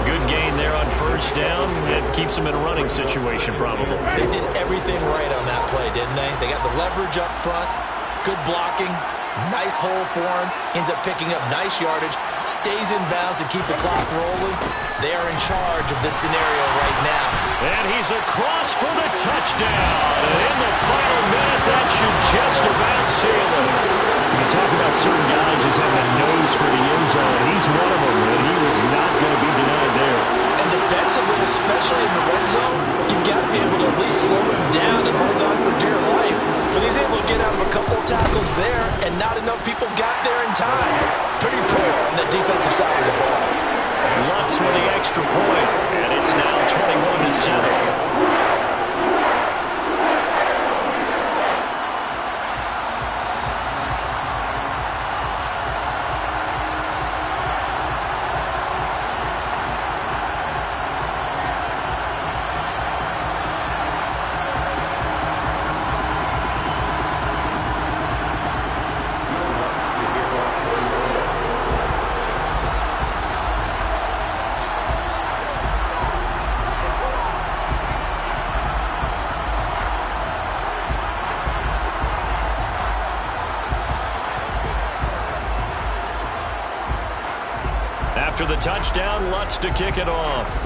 Good gain there on first down. It keeps him in a running situation probably. They did everything right on that play, didn't they? They got the leverage up front. Good blocking, nice hole for him, ends up picking up nice yardage, stays in bounds and keep the clock rolling. They are in charge of this scenario right now. And he's across for the touchdown. And in the final minute, that should just about seal it. You talk about certain guys just having a nose for the end zone. He's one of them, and he was not going to be denied there. And defensively, especially in the red zone, you've got to be able to at least slow him down and hold on for dear life. But he's able to get out of a couple of tackles there, and not enough people got there in time. Pretty poor on the defensive side of the ball. Lutz with the extra point, and it's now 21-7. After the touchdown, Lutz to kick it off.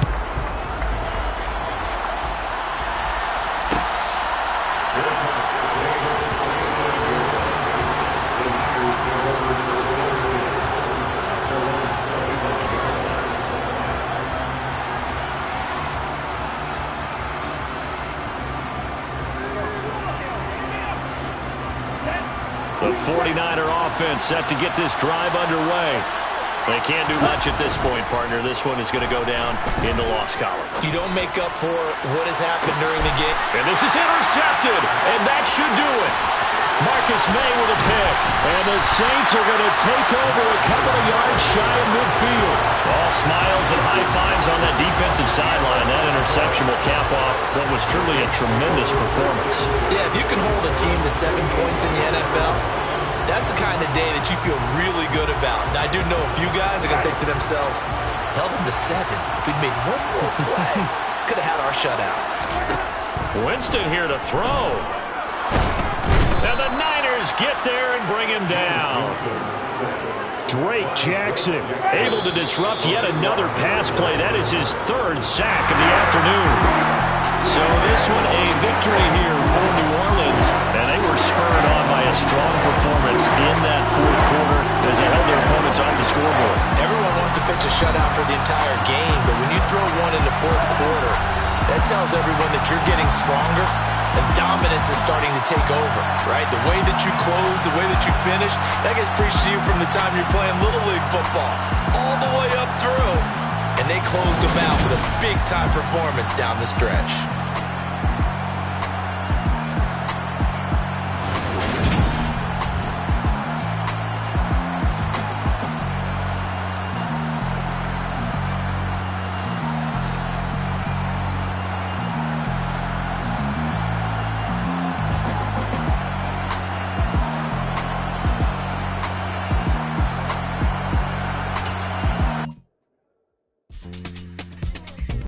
The 49er offense set to get this drive underway. They can't do much at this point, partner. This one is going to go down in the loss column. You don't make up for what has happened during the game. And this is intercepted, and that should do it. Marcus May with a pick. And the Saints are going to take over a couple of yards shy of midfield. All smiles and high fives on that defensive sideline. That interception will cap off what was truly a tremendous performance. Yeah, if you can hold a team to 7 points in the NFL, that's the kind of day that you feel really good about. And I do know a few guys are going to think to themselves, held them to 7. If we'd made one more play, could have had our shutout. Winston here to throw. And the Niners get there and bring him down. Drake Jackson able to disrupt yet another pass play. That is his third sack of the afternoon. So this one a victory here for New Orleans, and they were spurred on by a strong performance in that fourth quarter as they held their opponents off the scoreboard. Everyone wants to pitch a shutout for the entire game, but when you throw one in the fourth quarter, that tells everyone that you're getting stronger and dominance is starting to take over, right? The way that you close, the way that you finish, that gets preached to you from the time you're playing Little League football all the way up through. And they closed them out with a big-time performance down the stretch.